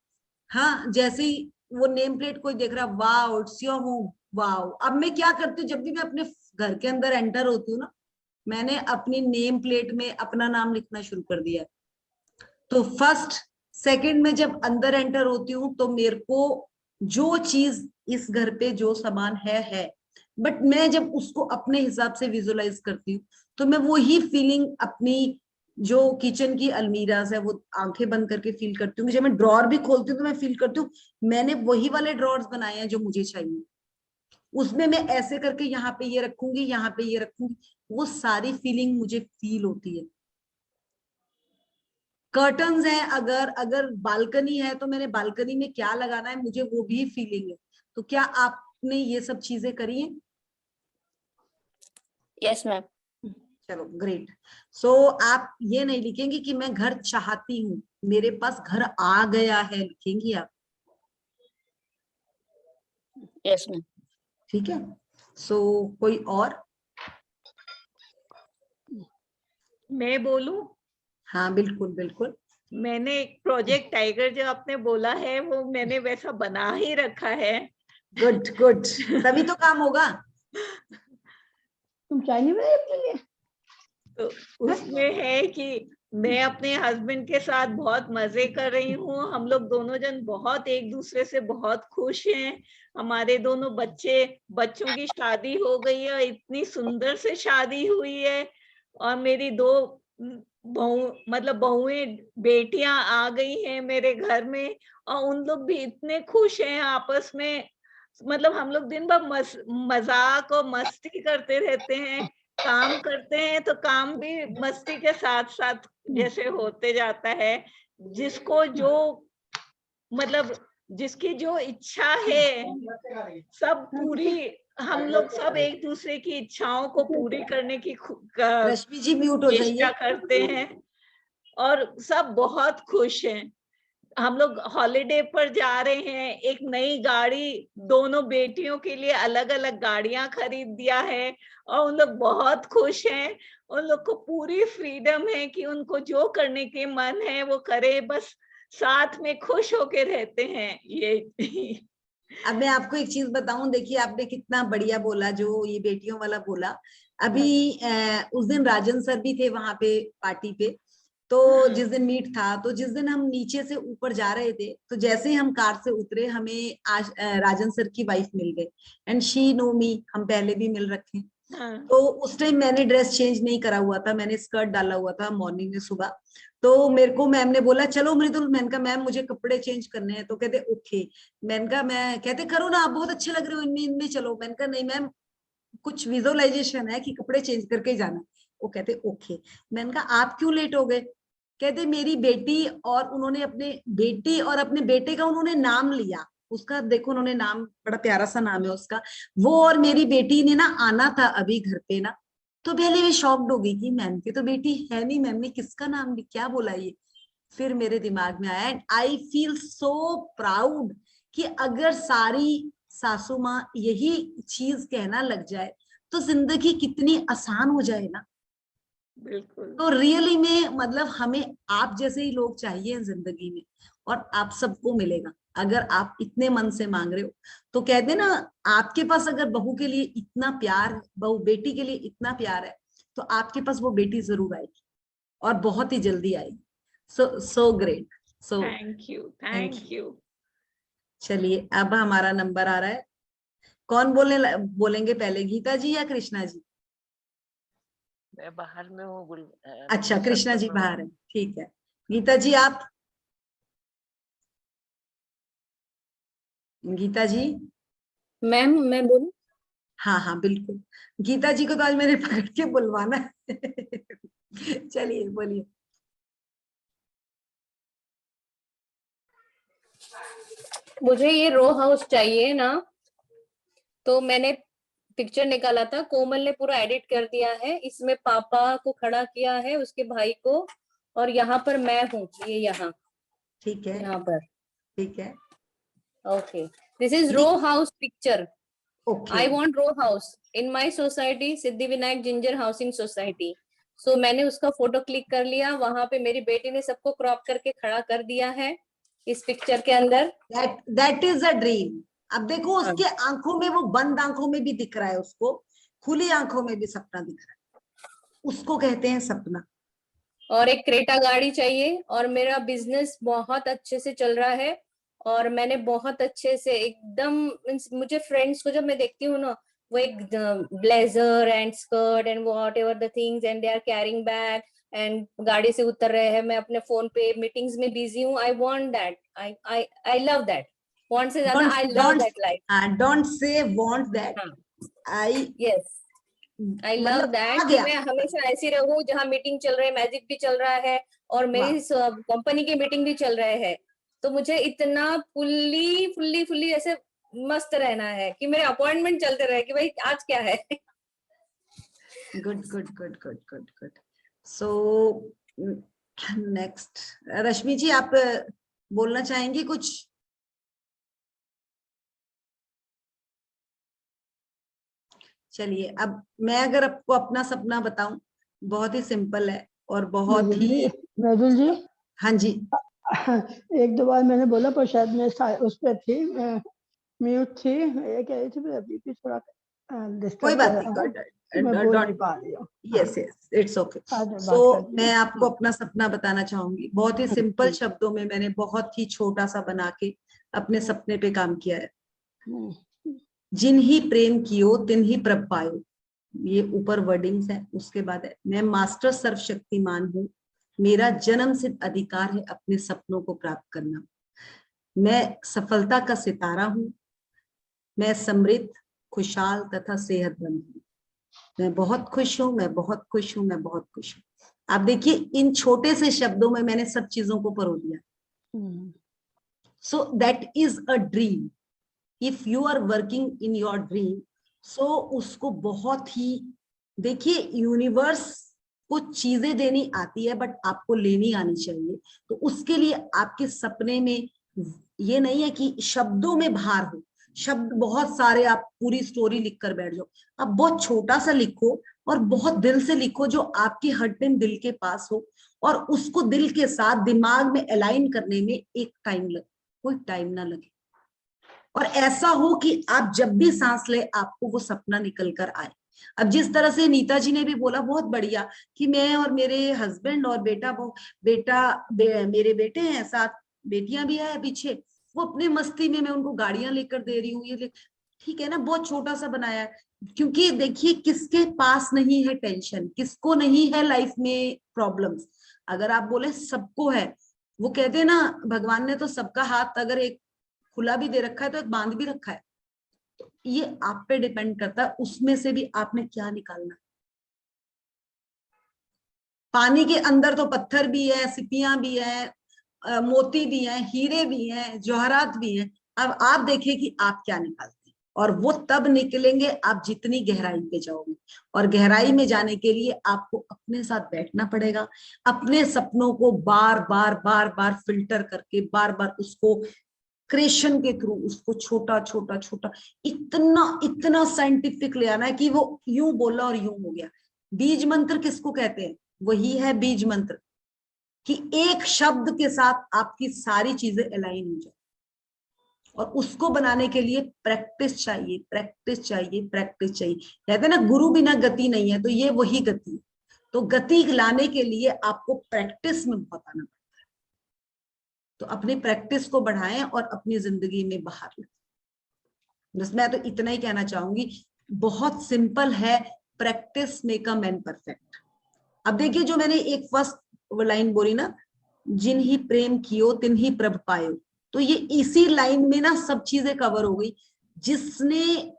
हाँ, जैसे ही वो नेम प्लेट कोई देख रहा, wow it's your home, wow. अब मैं क्या करती हूँ, जब भी मैं अपने घर के अंदर एंटर होती हूँ ना, मैंने अपनी नेम प्लेट में अपना नाम लिखना शुरू कर दिया है। तो फर्स्ट सेकंड में जब अंदर एंटर होती हूँ तो मेरे को जो चीज इस घर पे जो सामान है, बट मैं जब उसको अपने हिसाब से विजुअलाइज करती हूँ तो मैं वो ही फीलिंग अपनी जो किचन की अलमीराज है वो आंखें बंद करके फील करती हूँ। जब मैं ड्रॉर भी खोलती हूँ तो मैं फील करती हूँ मैंने वही वाले ड्रॉर्स बनाए हैं जो मुझे चाहिए। उसमें मैं ऐसे करके यहाँ पे ये रखूंगी, यहाँ पे ये रखूंगी, वो सारी फीलिंग मुझे फील होती है। कर्टन्स हैं, अगर अगर बालकनी है तो मैंने बालकनी में क्या लगाना है मुझे वो भी फीलिंग है। तो क्या आपने ये सब चीजें करी हैं? Yes ma'am. चलो ग्रेट। सो आप ये नहीं लिखेंगे कि मैं घर चाहती हूँ, मेरे पास घर आ गया है, लिखेंगी आप। Yes ma'am. ठीक है। सो कोई और? मैं बोलूं? हाँ बिल्कुल बिल्कुल। मैंने एक प्रोजेक्ट टाइगर जो आपने बोला है वो मैंने वैसा बना ही रखा है। गुड गुड, तभी तो काम होगा। तुम चाय नहीं बनाई अपने लिए? तो उसमें है कि मैं अपने हस्बैंड के साथ बहुत मजे कर रही हूँ। हम लोग दोनों जन बहुत एक दूसरे से बहुत खुश हैं। हमारे दोनों बच्चों की शादी हो गई है, इतनी सुंदर से शादी हुई है। और मेरी 2 बहुएं बेटियां आ गई हैं मेरे घर में, और उन लोग भी इतने खुश हैं आपस में। मतलब हम लोग दिन भर मजाक और मस्ती करते रहते हैं। काम करते हैं तो काम भी मस्ती के साथ साथ जैसे होते जाता है। जिसको जो मतलब जिसकी जो इच्छा है सब पूरी, हम लोग सब एक दूसरे की इच्छाओं को पूरी करने की रश्मि जी म्यूट हो चेष्टा जाइए। करते हैं और सब बहुत खुश हैं। हम लोग हॉलिडे पर जा रहे हैं, एक नई गाड़ी दोनों बेटियों के लिए अलग अलग गाड़ियां खरीद दिया है और उन लोग बहुत खुश हैं। उन लोग को पूरी फ्रीडम है कि उनको जो करने के मन है वो करे, बस साथ में खुश होके रहते हैं ये। अब मैं आपको एक चीज बताऊं, देखिए आपने कितना बढ़िया बोला जो ये बेटियों वाला बोला। अभी उस दिन राजन सर भी थे वहां पे पार्टी पे। तो जिस दिन मीट था, तो जिस दिन हम नीचे से ऊपर जा रहे थे तो जैसे ही हम कार से उतरे हमें आज राजन सर की वाइफ मिल गई। एंड शी नो मी, हम पहले भी मिल रखे। तो उस टाइम मैंने ड्रेस चेंज नहीं करा हुआ था, मैंने स्कर्ट डाला हुआ था मॉर्निंग में सुबह। तो मेरे को मैम ने बोला चलो मृदुल, मैंने कहा मैम मुझे कपड़े चेंज करने हैं। तो कहते ओके। मैंने कहा, मैं कहते करो ना, आप बहुत अच्छे लग रहे हो इनमें इनमें चलो। मैंने कहा नहीं मैम, कुछ विजुअलाइजेशन है कि कपड़े चेंज करके ही जाना। वो कहते ओके। मैंने कहा आप क्यों लेट हो गए? कहते मेरी बेटी, और उन्होंने अपने बेटी और अपने बेटे का उन्होंने नाम लिया। उसका देखो उन्होंने नाम, बड़ा प्यारा सा नाम है उसका। वो और मेरी बेटी ने ना आना था अभी घर पे ना, तो पहले वे शॉक्ड हो गई कि मैम की तो बेटी है नहीं, मैम ने किसका नाम क्या बोला ये। फिर मेरे दिमाग में आया, and I feel so proud कि अगर सारी सासू माँ यही चीज कहना लग जाए तो जिंदगी कितनी आसान हो जाए ना। बिल्कुल। तो रियली में मतलब हमें आप जैसे ही लोग चाहिए जिंदगी में, और आप सबको मिलेगा अगर आप इतने मन से मांग रहे हो। तो कहते ना, आपके पास अगर बहू के लिए इतना प्यार, बहू बेटी के लिए इतना प्यार है, तो आपके पास वो बेटी जरूर आएगी और बहुत ही जल्दी आएगी। So great. So thank you. चलिए अब हमारा नंबर आ रहा है। कौन बोलेंगे पहले, गीता जी या कृष्णा जी? मैं बाहर में हूँ। अच्छा, कृष्णा जी बाहर है, ठीक है। गीता जी आप? गीता जी? मैम मैं बोलूं? हाँ हाँ बिल्कुल, गीता जी को तो आज मैंने पकड़ के बुलवाना है। चलिए बोलिए। मुझे ये रो हाउस चाहिए ना, तो मैंने पिक्चर निकाला था, कोमल ने पूरा एडिट कर दिया है। इसमें पापा को खड़ा किया है, उसके भाई को, और यहाँ पर मैं हूँ, ये यहाँ ठीक है, यहाँ पर। ठीक है, okay, this is row house picture. Okay. I want row house in my society, Siddhivinayak ginger housing society. So मैंने उसका फोटो क्लिक कर लिया, वहां पे मेरी बेटी ने सबको क्रॉप करके खड़ा कर दिया है इस पिक्चर के अंदर। That is a dream. अब देखो उसके आंखों में, वो बंद आंखों में भी दिख रहा है उसको, खुली आंखों में भी सपना दिख रहा है, उसको कहते हैं सपना। और एक क्रेटा गाड़ी चाहिए, और मेरा बिजनेस बहुत अच्छे से चल रहा है, और मैंने बहुत अच्छे से एकदम, मुझे फ्रेंड्स को जब मैं देखती हूँ ना, वो एक blazer and skirt and whatever the things and they are carrying bag and गाड़ी से उतर रहे हैं, मैं अपने फोन पे मीटिंग्स में बिजी हूँ। I want that, I love that. Want से ज्यादा I love that life. Don't say want that, I yes, I love मतलब दैट आ कि गया। मैं हमेशा ऐसी रहूं जहां मीटिंग चल रहे, मैजिक भी चल रहा है और मेरी कंपनी की मीटिंग भी चल रहे हैं। तो मुझे इतना फुल्ली ऐसे मस्त रहना है कि मेरे अपॉइंटमेंट चलते रहे कि भाई आज क्या है। Good good good good good good. So next, Rashmi ji आप बोलना चाहेंगी कुछ? चलिए अब मैं अगर आपको अपना सपना बताऊं, बहुत ही सिंपल है और बहुत ही। मृदुल जी, हाँ जी। एक दो बार मैंने बोला पर शायद मैं उस पर थी, म्यूट थी। ये कह रही थी मेरा बीपी थोड़ा कोई डिस्टर्ब बात कर रहा है, नहीं, मैं बोल नहीं पा रही हूँ। Yes yes, it's okay. बाद में सो बात करती मैं हूँ। आपको अपना सपना बताना चाहूंगी, बहुत ही सिंपल शब्दों में मैंने बहुत ही छोटा सा बना के अपने सपने पे काम किया है। जिन ही प्रेम कियो तिन ही प्रभ पायो, ये ऊपर वर्डिंग्स है। उसके बाद है, मैं मास्टर सर्वशक्तिमान हूँ, मेरा जन्म सिद्ध अधिकार है अपने सपनों को प्राप्त करना। मैं सफलता का सितारा हूँ, मैं समृद्ध, खुशहाल तथा सेहतमंद हूँ। मैं बहुत खुश हूँ, मैं बहुत खुश हूँ, मैं बहुत खुश हूँ। आप देखिए इन छोटे से शब्दों में मैंने सब चीजों को परो दिया। So that is a dream. If you are working in your dream, so उसको बहुत ही, देखिए यूनिवर्स को चीजें देनी आती है बट आपको लेनी आनी चाहिए। तो उसके लिए आपके सपने में ये नहीं है कि शब्दों में भार हो, शब्द बहुत सारे आप पूरी स्टोरी लिख कर बैठ जाओ। आप बहुत छोटा सा लिखो और बहुत दिल से लिखो, जो आपके हर टाइम दिल के पास हो, और उसको दिल के साथ दिमाग में अलाइन करने में एक टाइम लगे, कोई टाइम ना लगे, और ऐसा हो कि आप जब भी सांस ले आपको वो सपना निकल कर आए। अब जिस तरह से नीता जी ने भी बोला बहुत बढ़िया कि मैं और मेरे हस्बैंड और मेरे बेटे हैं, साथ बेटियां भी है पीछे, वो अपने मस्ती में मैं उनको गाड़ियां लेकर दे रही हूँ, ये ठीक है ना, बहुत छोटा सा बनाया है। क्योंकि देखिए किसके पास नहीं है टेंशन, किसको नहीं है लाइफ में प्रॉब्लम्स। अगर आप बोले सबको है, वो कहते हैं ना भगवान ने तो सबका हाथ अगर एक खुला भी दे रखा है तो एक बांध भी रखा है। तो ये आप पे डिपेंड करता है उसमें से भी आपने क्या निकालना। पानी के अंदर तो पत्थर भी है, सिपियां भी है, मोती भी है, हीरे भी हैं, जवाहरात भी हैं। अब आप देखिए कि आप क्या निकालते हैं। और वो तब निकलेंगे आप जितनी गहराई पे जाओगे। और गहराई में जाने के लिए आपको अपने साथ बैठना पड़ेगा, अपने सपनों को बार बार बार बार फिल्टर करके बार बार उसको क्रिएशन के थ्रू उसको छोटा छोटा छोटा इतना इतना साइंटिफिक ले आना है कि वो यूं बोला और यूं हो गया। बीज मंत्र किसको कहते हैं? वही है बीज मंत्र, कि एक शब्द के साथ आपकी सारी चीजें अलाइन हो जाए। और उसको बनाने के लिए प्रैक्टिस चाहिए, प्रैक्टिस चाहिए, प्रैक्टिस चाहिए। कहते हैं ना गुरु बिना गति नहीं है, तो ये वही गति है। तो गति लाने के लिए आपको प्रैक्टिस में बहुत आना पड़ता है। तो अपनी प्रैक्टिस को बढ़ाएं और अपनी जिंदगी में बाहर लाएं। बस मैं तो इतना ही कहना चाहूंगी, बहुत सिंपल है, practice make a man perfect. अब देखिए जो मैंने एक फर्स्ट लाइन बोली ना, जिन ही प्रेम कियो तिन ही प्रभ पायो, तो ये इसी लाइन में ना सब चीजें कवर हो गई। जिसने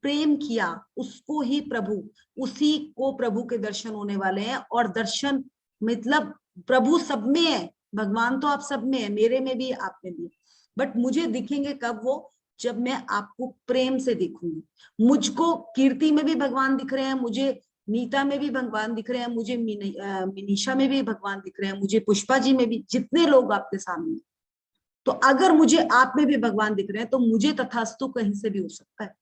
प्रेम किया उसको ही प्रभु, उसी को प्रभु के दर्शन होने वाले हैं। और दर्शन मतलब प्रभु सब में है, भगवान तो आप सब में है, मेरे में भी आप में भी, बट मुझे दिखेंगे कब वो, जब मैं आपको प्रेम से दिखूंगी। मुझको कीर्ति में भी भगवान दिख रहे हैं, मुझे नीता में भी भगवान दिख रहे हैं, मुझे मिनीषा में भी भगवान दिख रहे हैं, मुझे पुष्पा जी में भी, जितने लोग आपके सामने। तो अगर मुझे आप में भी भगवान दिख रहे हैं तो मुझे तथास्तु कहीं से भी हो सकता है।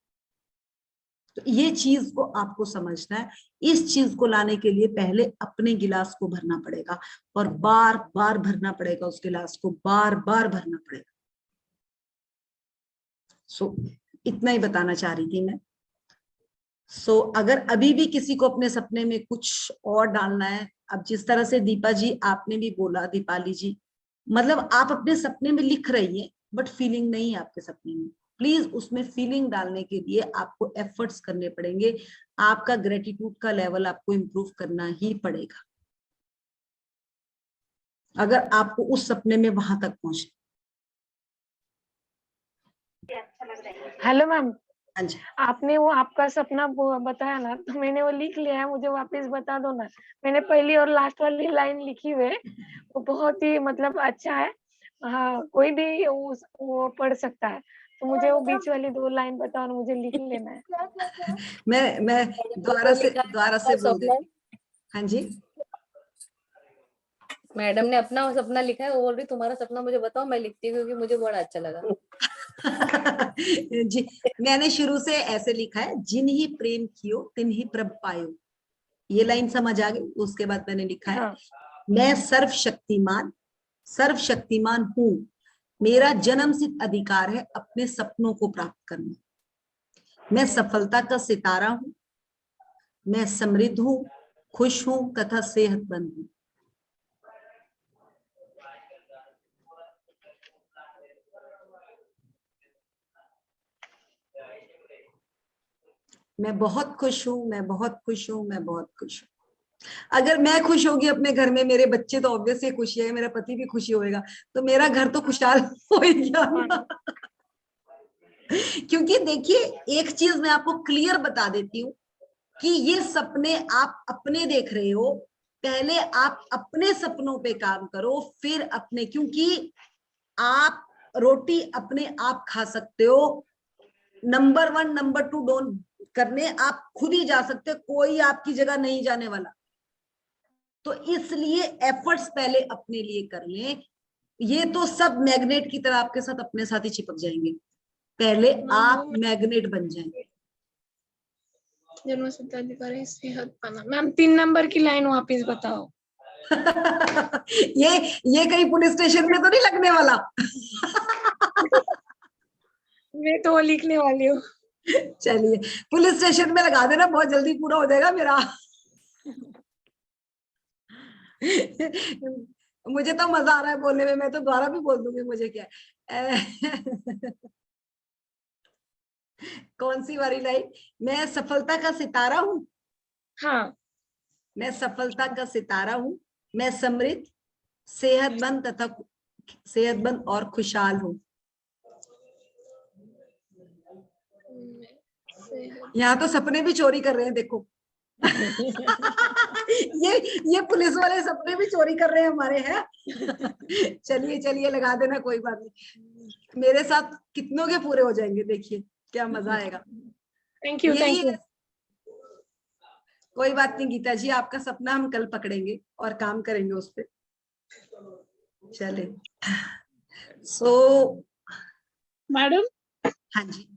तो ये चीज को आपको समझना है। इस चीज को लाने के लिए पहले अपने गिलास को भरना पड़ेगा और बार बार भरना पड़ेगा, उस गिलास को बार बार भरना पड़ेगा। सो इतना ही बताना चाह रही थी मैं। सो अगर अभी भी किसी को अपने सपने में कुछ और डालना है, अब जिस तरह से दीपा जी आपने भी बोला, दीपाली जी, मतलब आप अपने सपने में लिख रही हैं बट फीलिंग नहीं है आपके सपने में। प्लीज उसमें फीलिंग डालने के लिए आपको एफर्ट्स करने पड़ेंगे, आपका ग्रेटिट्यूड का लेवल आपको इम्प्रूव करना ही पड़ेगा अगर आपको उस सपने में वहां तक पहुंचे। हेलो मैम, हाँ जी। आपने वो आपका सपना बताया ना, तो मैंने वो लिख लिया है, मुझे वापस बता दो ना। मैंने पहली और लास्ट वाली लाइन लिखी हुई है, वो बहुत ही मतलब अच्छा है। हाँ, कोई भी वो पढ़ सकता है, तो मुझे वो बीच वाली 2 लाइन बताओ ना, मुझे लिख लेना है। मैं दोबारा से बोल देती हूँ। हाँ जी मैडम ने अपना सपना लिखा है, वो बोल रही तुम्हारा सपना मुझे बताओ, मैं लिखती हूँ क्योंकि मुझे बड़ा अच्छा लगा। जी मैंने शुरू से ऐसे लिखा है, जिन ही प्रेम कियो तिन ही प्रभ पायो। ये लाइन समझ आ गई। उसके बाद मैंने लिखा है, हाँ। मैं सर्वशक्तिमान हूं, मेरा जन्म सिद्ध अधिकार है अपने सपनों को प्राप्त करना। मैं सफलता का सितारा हूं, मैं समृद्ध हूं, खुश हूं तथा सेहतमंद हूं। मैं बहुत खुश हूं, मैं बहुत खुश हूं, मैं बहुत खुश हूं। अगर मैं खुश होगी अपने घर में, मेरे बच्चे तो ऑब्वियसली खुशी है, मेरा पति भी खुशी होएगा, तो मेरा घर तो खुशहाल हो ही गया। क्योंकि देखिए एक चीज मैं आपको क्लियर बता देती हूँ कि ये सपने आप अपने देख रहे हो, पहले आप अपने सपनों पे काम करो, फिर अपने, क्योंकि आप रोटी अपने आप खा सकते हो। नंबर 1 नंबर 2 डोंट करने आप खुद ही जा सकते हो, कोई आपकी जगह नहीं जाने वाला। तो इसलिए एफर्ट्स पहले अपने लिए कर लें। ये तो सब मैग्नेट की तरह आपके साथ अपने साथ ही चिपक जाएंगे, पहले आप मैग्नेट बन जाएंगे। जन्म सिद्ध अधिकारी सेहत पाना। मैम 3 नंबर की लाइन वापस बताओ। ये कहीं पुलिस स्टेशन में तो नहीं लगने वाला। मैं तो वो लिखने वाली हूँ। चलिए पुलिस स्टेशन में लगा देना, बहुत जल्दी पूरा हो जाएगा मेरा। मुझे तो मजा आ रहा है बोलने में, मैं तो दोबारा भी बोल दूंगी, मुझे क्या है। कौन सी वाली लाइन? मैं सफलता का सितारा हूँ। हाँ, मैं सफलता का सितारा हूँ, मैं समृद्ध, सेहतमंद और खुशहाल हूँ। यहाँ तो सपने भी चोरी कर रहे हैं देखो। ये पुलिस वाले सपने भी चोरी कर रहे हैं हमारे, हैं। चलिए चलिए लगा देना, कोई बात नहीं, मेरे साथ कितनों के पूरे हो जाएंगे देखिए। क्या मजा आएगा। Thank you, thank you. कोई बात नहीं गीता जी, आपका सपना हम कल पकड़ेंगे और काम करेंगे उस पे। चले मैडम, हाँ जी,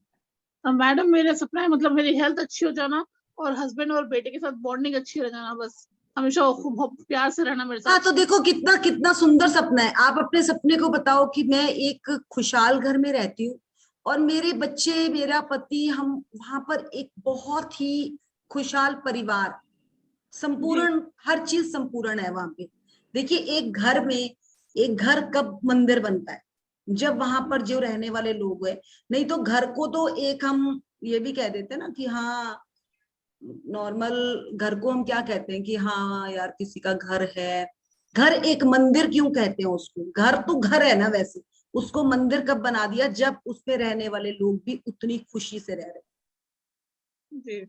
मैडम मेरा सपना है मतलब मेरी हेल्थ अच्छी हो जाना और हस्बैंड और बेटे के साथ बॉन्डिंग अच्छी रह जाना, बस हमेशा खूब प्यार से रहना मेरे हाँ साथ। तो देखो कितना कितना सुंदर सपना है। आप अपने सपने को बताओ कि मैं एक खुशहाल घर में रहती हूँ और मेरे बच्चे, मेरा पति, हम वहां पर एक बहुत ही खुशहाल परिवार, संपूर्ण हर चीज संपूर्ण है वहां पे। देखिए एक घर कब मंदिर बनता है, जब वहां पर जो रहने वाले लोग हैं। नहीं तो घर को तो एक हम ये भी कह देते हैं ना कि हाँ, नॉर्मल घर को हम क्या कहते हैं कि हाँ यार किसी का घर है। घर एक मंदिर क्यों कहते हैं उसको? घर तो घर है ना वैसे, उसको मंदिर कब बना दिया? जब उसपे रहने वाले लोग भी उतनी खुशी से रह रहे। जी।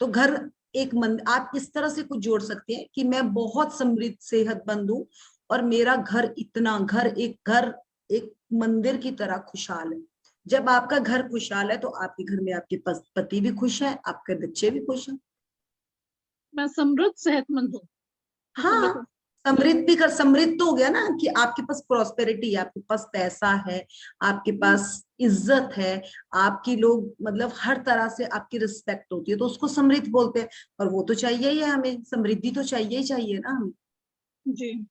तो घर एक मंदिर, आप इस तरह से कुछ जोड़ सकते हैं कि मैं बहुत समृद्ध सेहतमंद हूँ और मेरा घर इतना, घर एक मंदिर की तरह खुशहाल है। जब आपका घर खुशहाल है तो आपके घर में आपके पति भी खुश है, आपके बच्चे भी खुश हैं। मैं समृद्ध सेहतमंद हूँ। हाँ, समृद्ध तो हो गया ना कि आपके पास प्रॉस्पेरिटी है, आपके पास पैसा है, आपके पास इज्जत है, आपकी लोग मतलब हर तरह से आपकी रिस्पेक्ट होती है, तो उसको समृद्ध बोलते हैं। और वो तो चाहिए ही है, हमें समृद्धि तो चाहिए ही चाहिए ना हमें। जी।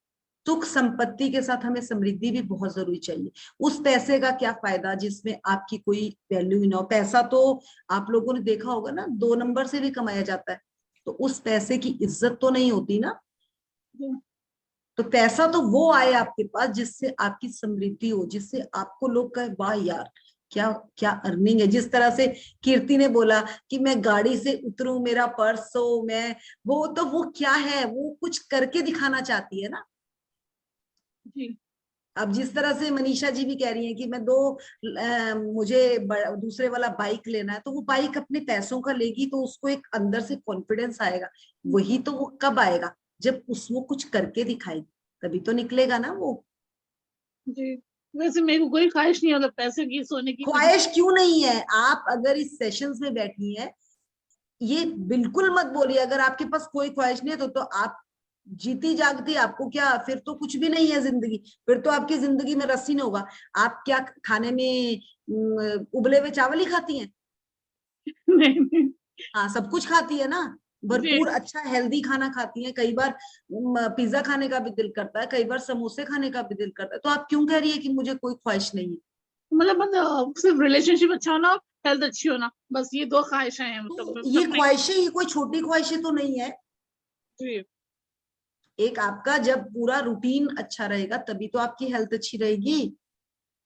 सुख संपत्ति के साथ हमें समृद्धि भी बहुत जरूरी चाहिए। उस पैसे का क्या फायदा जिसमें आपकी कोई वैल्यू ही ना हो? पैसा तो आप लोगों ने देखा होगा ना, 2 नंबर से भी कमाया जाता है, तो उस पैसे की इज्जत तो नहीं होती ना। तो पैसा तो वो आए आपके पास जिससे आपकी समृद्धि हो, जिससे आपको लोग कहे वाह यार क्या क्या अर्निंग है। जिस तरह से कीर्ति ने बोला कि मैं गाड़ी से उतरूं, मेरा पर्स हो, मैं वो क्या है, वो कुछ करके दिखाना चाहती है ना। जी। अब जिस तरह से मनीषा जी भी कह रही हैं कि मैं मुझे दूसरे वाला बाइक लेना है, तो वो बाइक अपने पैसों का लेगी तो उसको एक अंदर से कॉन्फिडेंस आएगा। वही तो वो कब आएगा? जब वो कुछ करके दिखाएगी, तभी तो निकलेगा ना वो। जी। वैसे मेरे को कोई ख्वाहिश नहीं है मतलब पैसे की, सोने की। ख्वाहिश क्यों नहीं है? आप अगर इस सेशंस में बैठी हैं, ये बिल्कुल मत बोलिए अगर आपके पास कोई ख्वाहिश नहीं है तो आप जीती जागती, आपको क्या, फिर तो कुछ भी नहीं है जिंदगी, फिर तो आपकी जिंदगी में रस ही नहीं होगा। आप क्या खाने में उबले हुए चावल ही खाती हैं? नहीं। हाँ, सब कुछ खाती है ना, भरपूर अच्छा हेल्दी खाना खाती है। कई बार पिज्जा खाने का भी दिल करता है, कई बार समोसे खाने का भी दिल करता है। तो आप क्यों कह रही है कि मुझे कोई ख्वाहिश नहीं है? मतलब सिर्फ रिलेशनशिप अच्छा होना और हेल्थ अच्छी होना, बस ये 2 ख्वाहिशें हैं तो मतलब ये सपने। ख्वाहिशें, ये कोई छोटी ख्वाहिशें तो नहीं है। जी। एक आपका जब पूरा रूटीन अच्छा रहेगा तभी तो आपकी हेल्थ अच्छी रहेगी।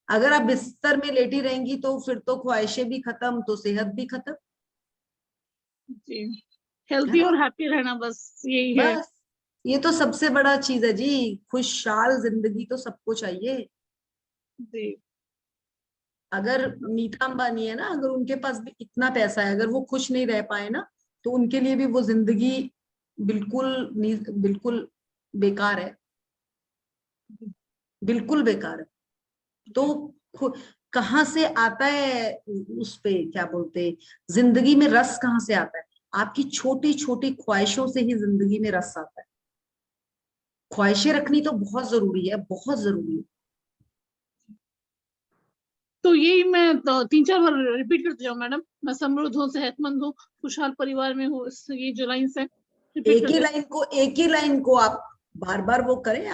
अगर आप बिस्तर में लेटी रहेंगी तो फिर तो ख्वाहिशें भी खत्म, तो सेहत भी खत्म। जी। है हेल्थी ना? और हैप्पी रहना, बस यही है। बस ये तो सबसे बड़ा चीज है जी। खुशहाल जिंदगी तो सबको चाहिए। जी। अगर नीता अंबानी है ना, अगर उनके पास भी इतना पैसा है, अगर वो खुश नहीं रह पाए ना, तो उनके लिए भी वो जिंदगी बिल्कुल बेकार है, बिल्कुल बेकार है। तो कहाँ से आता है उस पे क्या बोलते, जिंदगी में रस कहाँ से आता है? आपकी छोटी छोटी ख्वाहिशों से ही जिंदगी में रस आता है। ख्वाहिशें रखनी तो बहुत जरूरी है, बहुत जरूरी है। तो यही मैं तो 3-4 बार रिपीट करते जाऊँ मैडम, मैं समृद्ध हूँ, सेहतमंद हूँ, खुशहाल परिवार में हूँ, ये जो लाइन्स है रिपीट एक ही लाइन को आप बार बार वो करें।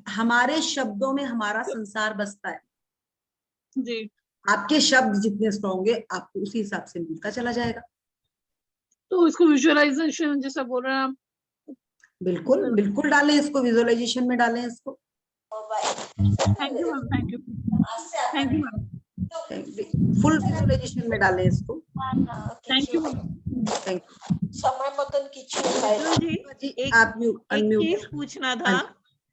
हमारे शब्दों में हमारा संसार बसता है। जी। आपके शब्द जितने स्ट्रॉन्ग होंगे, आपको उसी हिसाब से मिलता चला जाएगा। तो इसको विजुअलाइजेशन जैसा बोल रहे हैं आप? बिल्कुल बिल्कुल डालें इसको, विजुअलाइजेशन में डालें इसको। Thank you ma'am, thank you, thank you ma'am, full visualisation में डालें इसको। Thank you ma'am. थैंक समय मतन विजुअल जी, जी। एक आप एक अनम्यूट। चीज पूछना था।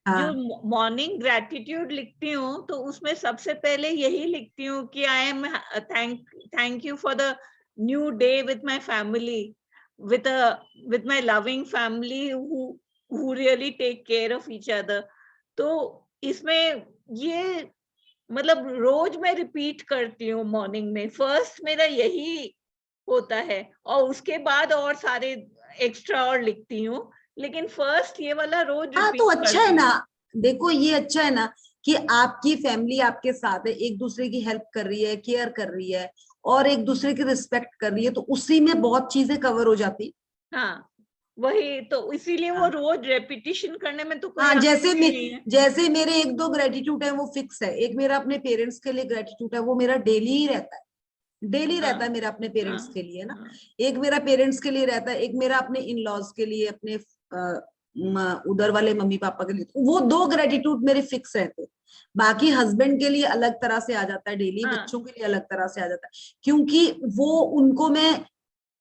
जो मॉर्निंग ग्रेटिट्यूड लिखती हूँ तो उसमें सबसे पहले यही लिखती हूँ कि I am thank you for the new day with my family, with my loving family who really take care of each other. तो इसमें ये मतलब रोज मैं रिपीट करती हूँ मॉर्निंग में, फर्स्ट मेरा यही होता है, और उसके बाद और सारे एक्स्ट्रा और लिखती हूँ, लेकिन फर्स्ट ये वाला रोज हाँ रिपीट तो अच्छा है करती ना, हूँ। देखो ये अच्छा है ना कि आपकी फैमिली आपके साथ है, एक दूसरे की हेल्प कर रही है, केयर कर रही है और एक दूसरे की रिस्पेक्ट कर रही है, तो उसी में बहुत चीजें कवर हो जाती। हाँ वही तो, इसीलिए वो हाँ। रोज रेपिटेशन करने में तो कोई हाँ आपत्ति नहीं है। जैसे मेरे एक दो ग्रेटिट्यूड है वो फिक्स है। एक मेरा अपने पेरेंट्स के लिए ग्रेटिट्यूड है, वो मेरा डेली ही रहता है, डेली हाँ, रहता है मेरा अपने पेरेंट्स हाँ, के लिए ना। हाँ, एक मेरा पेरेंट्स के लिए रहता है, एक मेरा अपने इन लॉज के लिए, अपने उधर वाले मम्मी पापा के लिए, वो दो ग्रेटिट्यूड मेरे फिक्स रहते हैं। बाकी हस्बैंड के लिए अलग तरह से आ जाता है डेली, हाँ, बच्चों के लिए अलग तरह से आ जाता है, क्योंकि वो उनको मैं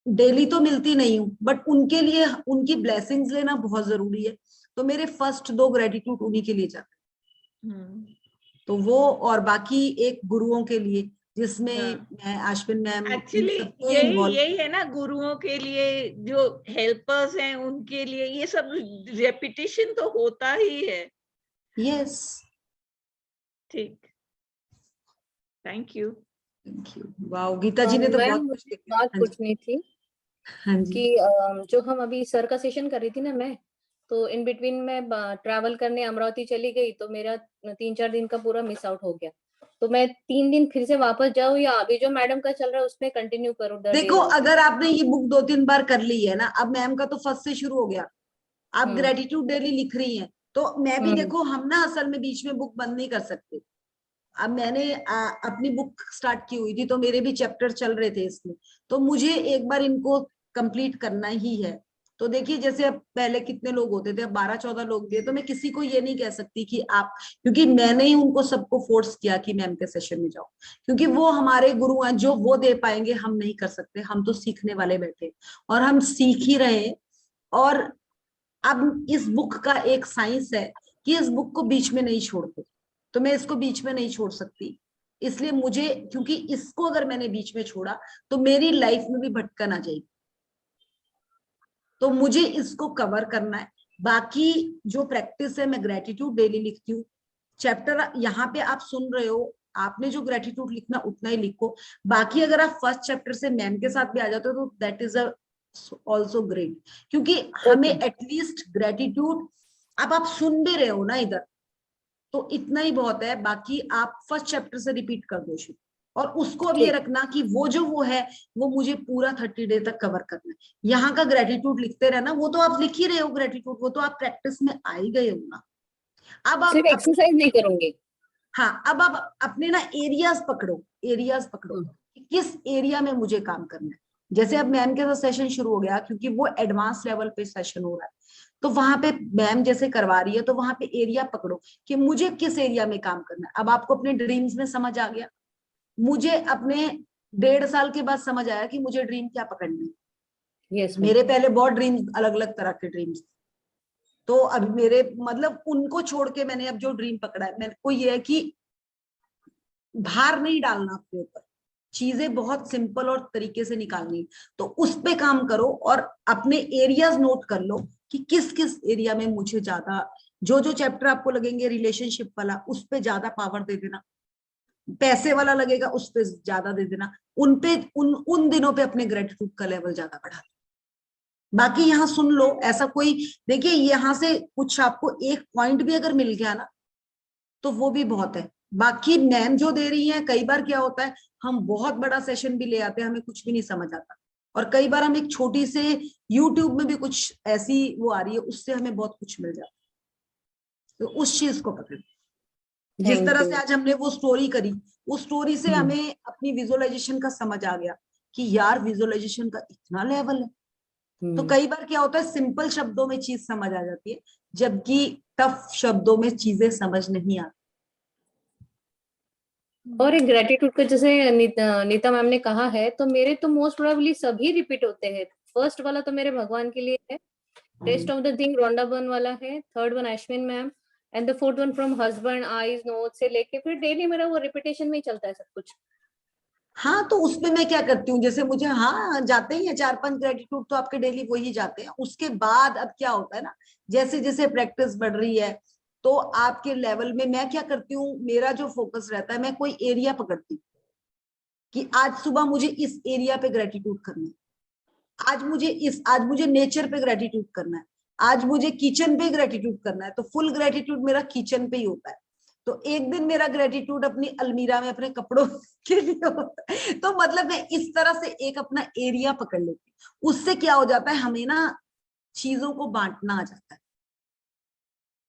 डेली तो मिलती नहीं हूँ, बट उनके लिए उनकी ब्लेसिंग्स लेना बहुत जरूरी है। तो मेरे फर्स्ट दो ग्रेटिट्यूड उन्हीं के लिए जाते हैं। तो वो, और बाकी एक गुरुओं के लिए, जिसमें हाँ। मैं, अश्विन मैम, इन एक्चुअली सबको यही इन्वॉल्व। यही है ना, गुरुओं के लिए, जो हेल्पर्स हैं उनके लिए ये सब रेपिटेशन तो होता ही है। यस, ठीक, thank you. Thank you. Wow, Geeta ji ने तो मैम बहुत कुछ मुझे एक लिखा है। बात हाँ जी, पूछनी थी हाँ जी। कि जो हम अभी सर का सेशन कर रही थी ना मैं, तो इन बिटवीन मैं ट्रैवल करने अमरावती चली गई, तो मेरा 3-4 दिन का पूरा मिस आउट हो गया। तो मैं 3 दिन फिर से वापस जाऊँ या अभी जो मैडम का चल रहा है उसमें कंटिन्यू करूँ द देखो डेज ऑफ? अगर आपने ये बुक 2-3 बार कर ली है ना, अब मैम का तो फर्स्ट से शुरू हो गया, आप हम्म ग्रेटिट्यूड डेली लिख रही हैं, तो मैं भी, हम्म देखो हम ना असल में बीच में बुक बंद नहीं कर सकते। अब मैंने अपनी बुक स्टार्ट की हुई थी, तो मेरे भी चैप्टर चल रहे थे इसमें, तो मुझे एक बार इनको कंप्लीट करना ही है। तो देखिए जैसे अब पहले कितने लोग होते थे, अब 12-14 लोग दिए, तो मैं किसी को ये नहीं कह सकती कि आप, क्योंकि मैंने ही उनको सबको फोर्स किया कि मैम के सेशन में जाओ, क्योंकि वो हमारे गुरु हैं, जो वो दे पाएंगे हम नहीं कर सकते, हम तो सीखने वाले बैठे और हम सीख ही रहे हैं। और अब इस बुक का एक साइंस है कि इस बुक को बीच में नहीं छोड़ते, तो मैं इसको बीच में नहीं छोड़ सकती। इसलिए मुझे, क्योंकि इसको अगर मैंने बीच में छोड़ा तो मेरी लाइफ में भी भटकन आ जाएगी, तो मुझे इसको कवर करना है। बाकी जो प्रैक्टिस है, मैं ग्रेटिट्यूड डेली लिखती हूँ। चैप्टर यहाँ पे आप सुन रहे हो, आपने जो ग्रेटिट्यूड लिखना उतना ही लिखो। बाकी अगर आप फर्स्ट चैप्टर से मैम के साथ भी आ जाते हो तो दैट इज ऑल्सो ग्रेट, क्योंकि हमें ओके एटलीस्ट ग्रेटिट्यूड, अब आप सुन भी रहे हो ना इधर, तो इतना ही बहुत है। बाकी आप फर्स्ट चैप्टर से रिपीट कर दो शुरू, और उसको अब ये ठीक। रखना कि वो जो वो है वो मुझे पूरा 30 डे तक कवर करना है। यहाँ का ग्रेटिट्यूड लिखते रहना, वो तो आप लिख ही रहे हो ग्रेटिट्यूड, वो तो आप प्रैक्टिस में आ ही गए हो ना। अब सिर्फ आप एक्सरसाइज नहीं करूंगी? हाँ, अब आप अपने ना एरियाज पकड़ो, एरियाज पकड़ो हम्म, कि किस एरिया में मुझे काम करना है। जैसे अब मैम के साथ सेशन शुरू हो गया, क्योंकि वो एडवांस लेवल पे सेशन हो रहा है, तो वहां पे मैम जैसे करवा रही है, तो वहां पे एरिया पकड़ो कि मुझे किस एरिया में काम करना है। अब आपको अपने ड्रीम्स में समझ आ गया, मुझे अपने 1.5 साल के बाद समझ आया कि मुझे ड्रीम क्या पकड़ना है। Yes ma'am. मेरे पहले बहुत ड्रीम्स, अलग अलग तरह के ड्रीम्स, तो अभी मेरे मतलब उनको छोड़ के मैंने अब जो ड्रीम पकड़ा है, मेरे को ये है कि भार नहीं डालना अपने ऊपर, चीजें बहुत सिंपल और तरीके से निकालनी, तो उस पे काम करो और अपने एरियाज नोट कर लो कि किस किस एरिया में मुझे ज्यादा, जो जो चैप्टर आपको लगेंगे रिलेशनशिप वाला उस पे ज्यादा पावर दे देना, पैसे वाला लगेगा उस पे ज्यादा दे देना, उन पे उन दिनों पे अपने ग्रेटिट्यूड का लेवल ज्यादा बढ़ा देना। बाकी यहाँ सुन लो, ऐसा कोई, देखिए यहाँ से कुछ आपको एक पॉइंट भी अगर मिल गया ना तो वो भी बहुत है। बाकी मैम जो दे रही है, कई बार क्या होता है, हम बहुत बड़ा सेशन भी ले आते हैं, हमें कुछ भी नहीं समझ आता, और कई बार हम एक छोटी से यूट्यूब में भी कुछ ऐसी वो आ रही है, उससे हमें बहुत कुछ मिल जाता है। तो उस चीज को पकड़, जिस थैंक तरह यू। से आज हमने वो स्टोरी करी, उस स्टोरी से हमें अपनी विजुअलाइजेशन का समझ आ गया कि यार विजुअलाइजेशन का इतना लेवल है। तो कई बार क्या होता है, सिंपल शब्दों में चीज समझ आ जाती है, जबकि टफ शब्दों में चीजें समझ नहीं आती। और एक ग्रेटिट्यूड का जैसे नीता मैम ने कहा है, तो मेरे तो मोस्ट प्रोबेबली सभी रिपीट होते हैं। फर्स्ट वाला तो मेरे भगवान के लिए है, रेस्ट ऑफ द थिंग रोंडाबन वाला है, third one Ashwin ma'am, and the fourth one from husband eyes note से लेके फिर डेली मेरा वो रिपीटेशन में ही चलता है सब कुछ। हाँ, तो उसमें मैं क्या करती हूँ, जैसे मुझे, हाँ जाते ही है 4-5 ग्रेटिट्यूड तो आपके डेली वही जाते हैं। उसके बाद अब क्या होता है ना, जैसे जैसे प्रैक्टिस बढ़ रही है, तो आपके लेवल में मैं क्या करती हूँ, मेरा जो फोकस रहता है, मैं कोई एरिया पकड़ती हूँ कि आज सुबह मुझे इस एरिया पे ग्रेटिट्यूड करना है, आज मुझे नेचर पे ग्रेटिट्यूड करना है, आज मुझे किचन पे ग्रेटिट्यूड करना है, तो फुल ग्रेटिट्यूड मेरा किचन पे ही होता है। तो एक दिन मेरा ग्रेटिट्यूड अपनी अलमीरा में अपने कपड़ों के लिए होता है। तो मतलब मैं इस तरह से एक अपना एरिया पकड़ लेती हूँ। उससे क्या हो जाता है, हमें ना चीजों को बांटना आ जाता है।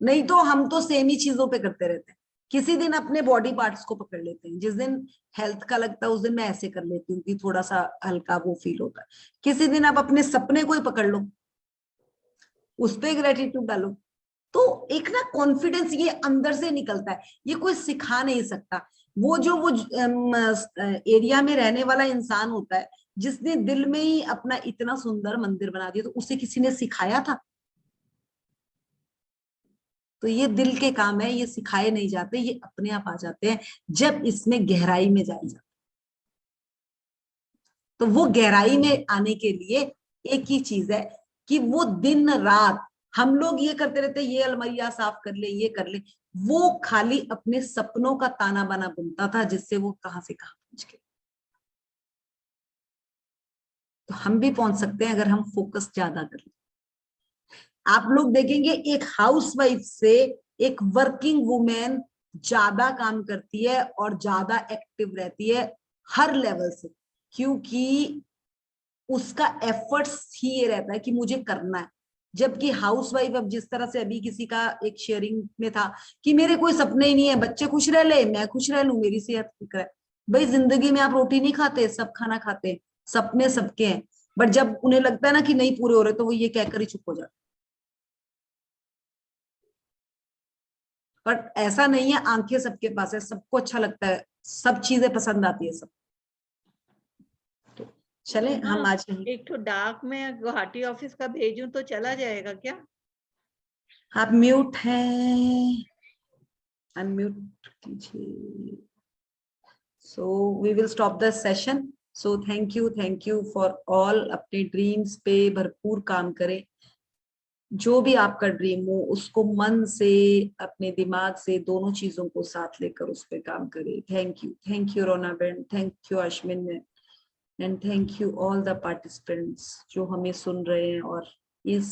नहीं तो हम तो सेम ही चीजों पे करते रहते हैं। किसी दिन अपने बॉडी पार्ट्स को पकड़ लेते हैं, जिस दिन हेल्थ का लगता है उस दिन मैं ऐसे कर लेती हूँ कि थोड़ा सा हल्का वो फील होता है। किसी दिन आप अपने सपने को ही पकड़ लो, उस पर ग्रेटिट्यूड डालो, तो एक ना कॉन्फिडेंस ये अंदर से निकलता है, ये कोई सिखा नहीं सकता। वो एरिया में रहने वाला इंसान होता है जिसने दिल में ही अपना इतना सुंदर मंदिर बना दिया, तो उसे किसी ने सिखाया था? तो ये दिल के काम है, ये सिखाए नहीं जाते, ये अपने आप आ जाते हैं जब इसमें गहराई में जाया जाता है। तो वो गहराई में आने के लिए एक ही चीज है कि वो दिन रात हम लोग ये करते रहते, ये अलमारियां साफ कर ले, ये कर ले, वो खाली अपने सपनों का ताना बाना बुनता था जिससे वो कहां से कहां पहुंच गए। तो हम भी पहुंच सकते हैं अगर हम फोकस ज्यादा कर ले। आप लोग देखेंगे एक हाउसवाइफ से एक वर्किंग वुमेन ज्यादा काम करती है और ज्यादा एक्टिव रहती है हर लेवल से, क्योंकि उसका एफर्ट्स ही ये रहता है कि मुझे करना है। जबकि हाउसवाइफ, अब जिस तरह से अभी किसी का एक शेयरिंग में था कि मेरे कोई सपने ही नहीं है, बच्चे खुश रह ले, मैं खुश रह लूं, मेरी सेहत ठीक रहे। भाई जिंदगी में आप रोटी नहीं खाते, सब खाना खाते हैं, सपने सबके हैं, बट जब उन्हें लगता है ना कि नहीं पूरे हो रहे तो वो ये कहकर ही चुप हो जाते। पर ऐसा नहीं है, आंखें सबके पास है, सबको अच्छा लगता है, सब चीजें पसंद आती है सब। चले हम आज एक तो डाक में गुवाहाटी ऑफिस का भेजूं तो चला जाएगा क्या? आप म्यूट हैं, अनम्यूट कीजिए। So we will stop the session. So thank you for all. अपने ड्रीम्स पे भरपूर काम करें, जो भी आपका ड्रीम हो उसको मन से, अपने दिमाग से, दोनों चीजों को साथ लेकर उस पर काम करें। थैंक यू रोना बहन, thank you Ashwin and thank you all the participants जो हमें सुन रहे हैं और इस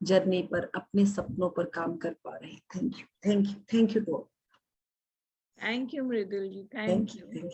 जर्नी पर अपने सपनों पर काम कर पा रहे हैं। Thank you to all. Thank you Mridul ji, thank you.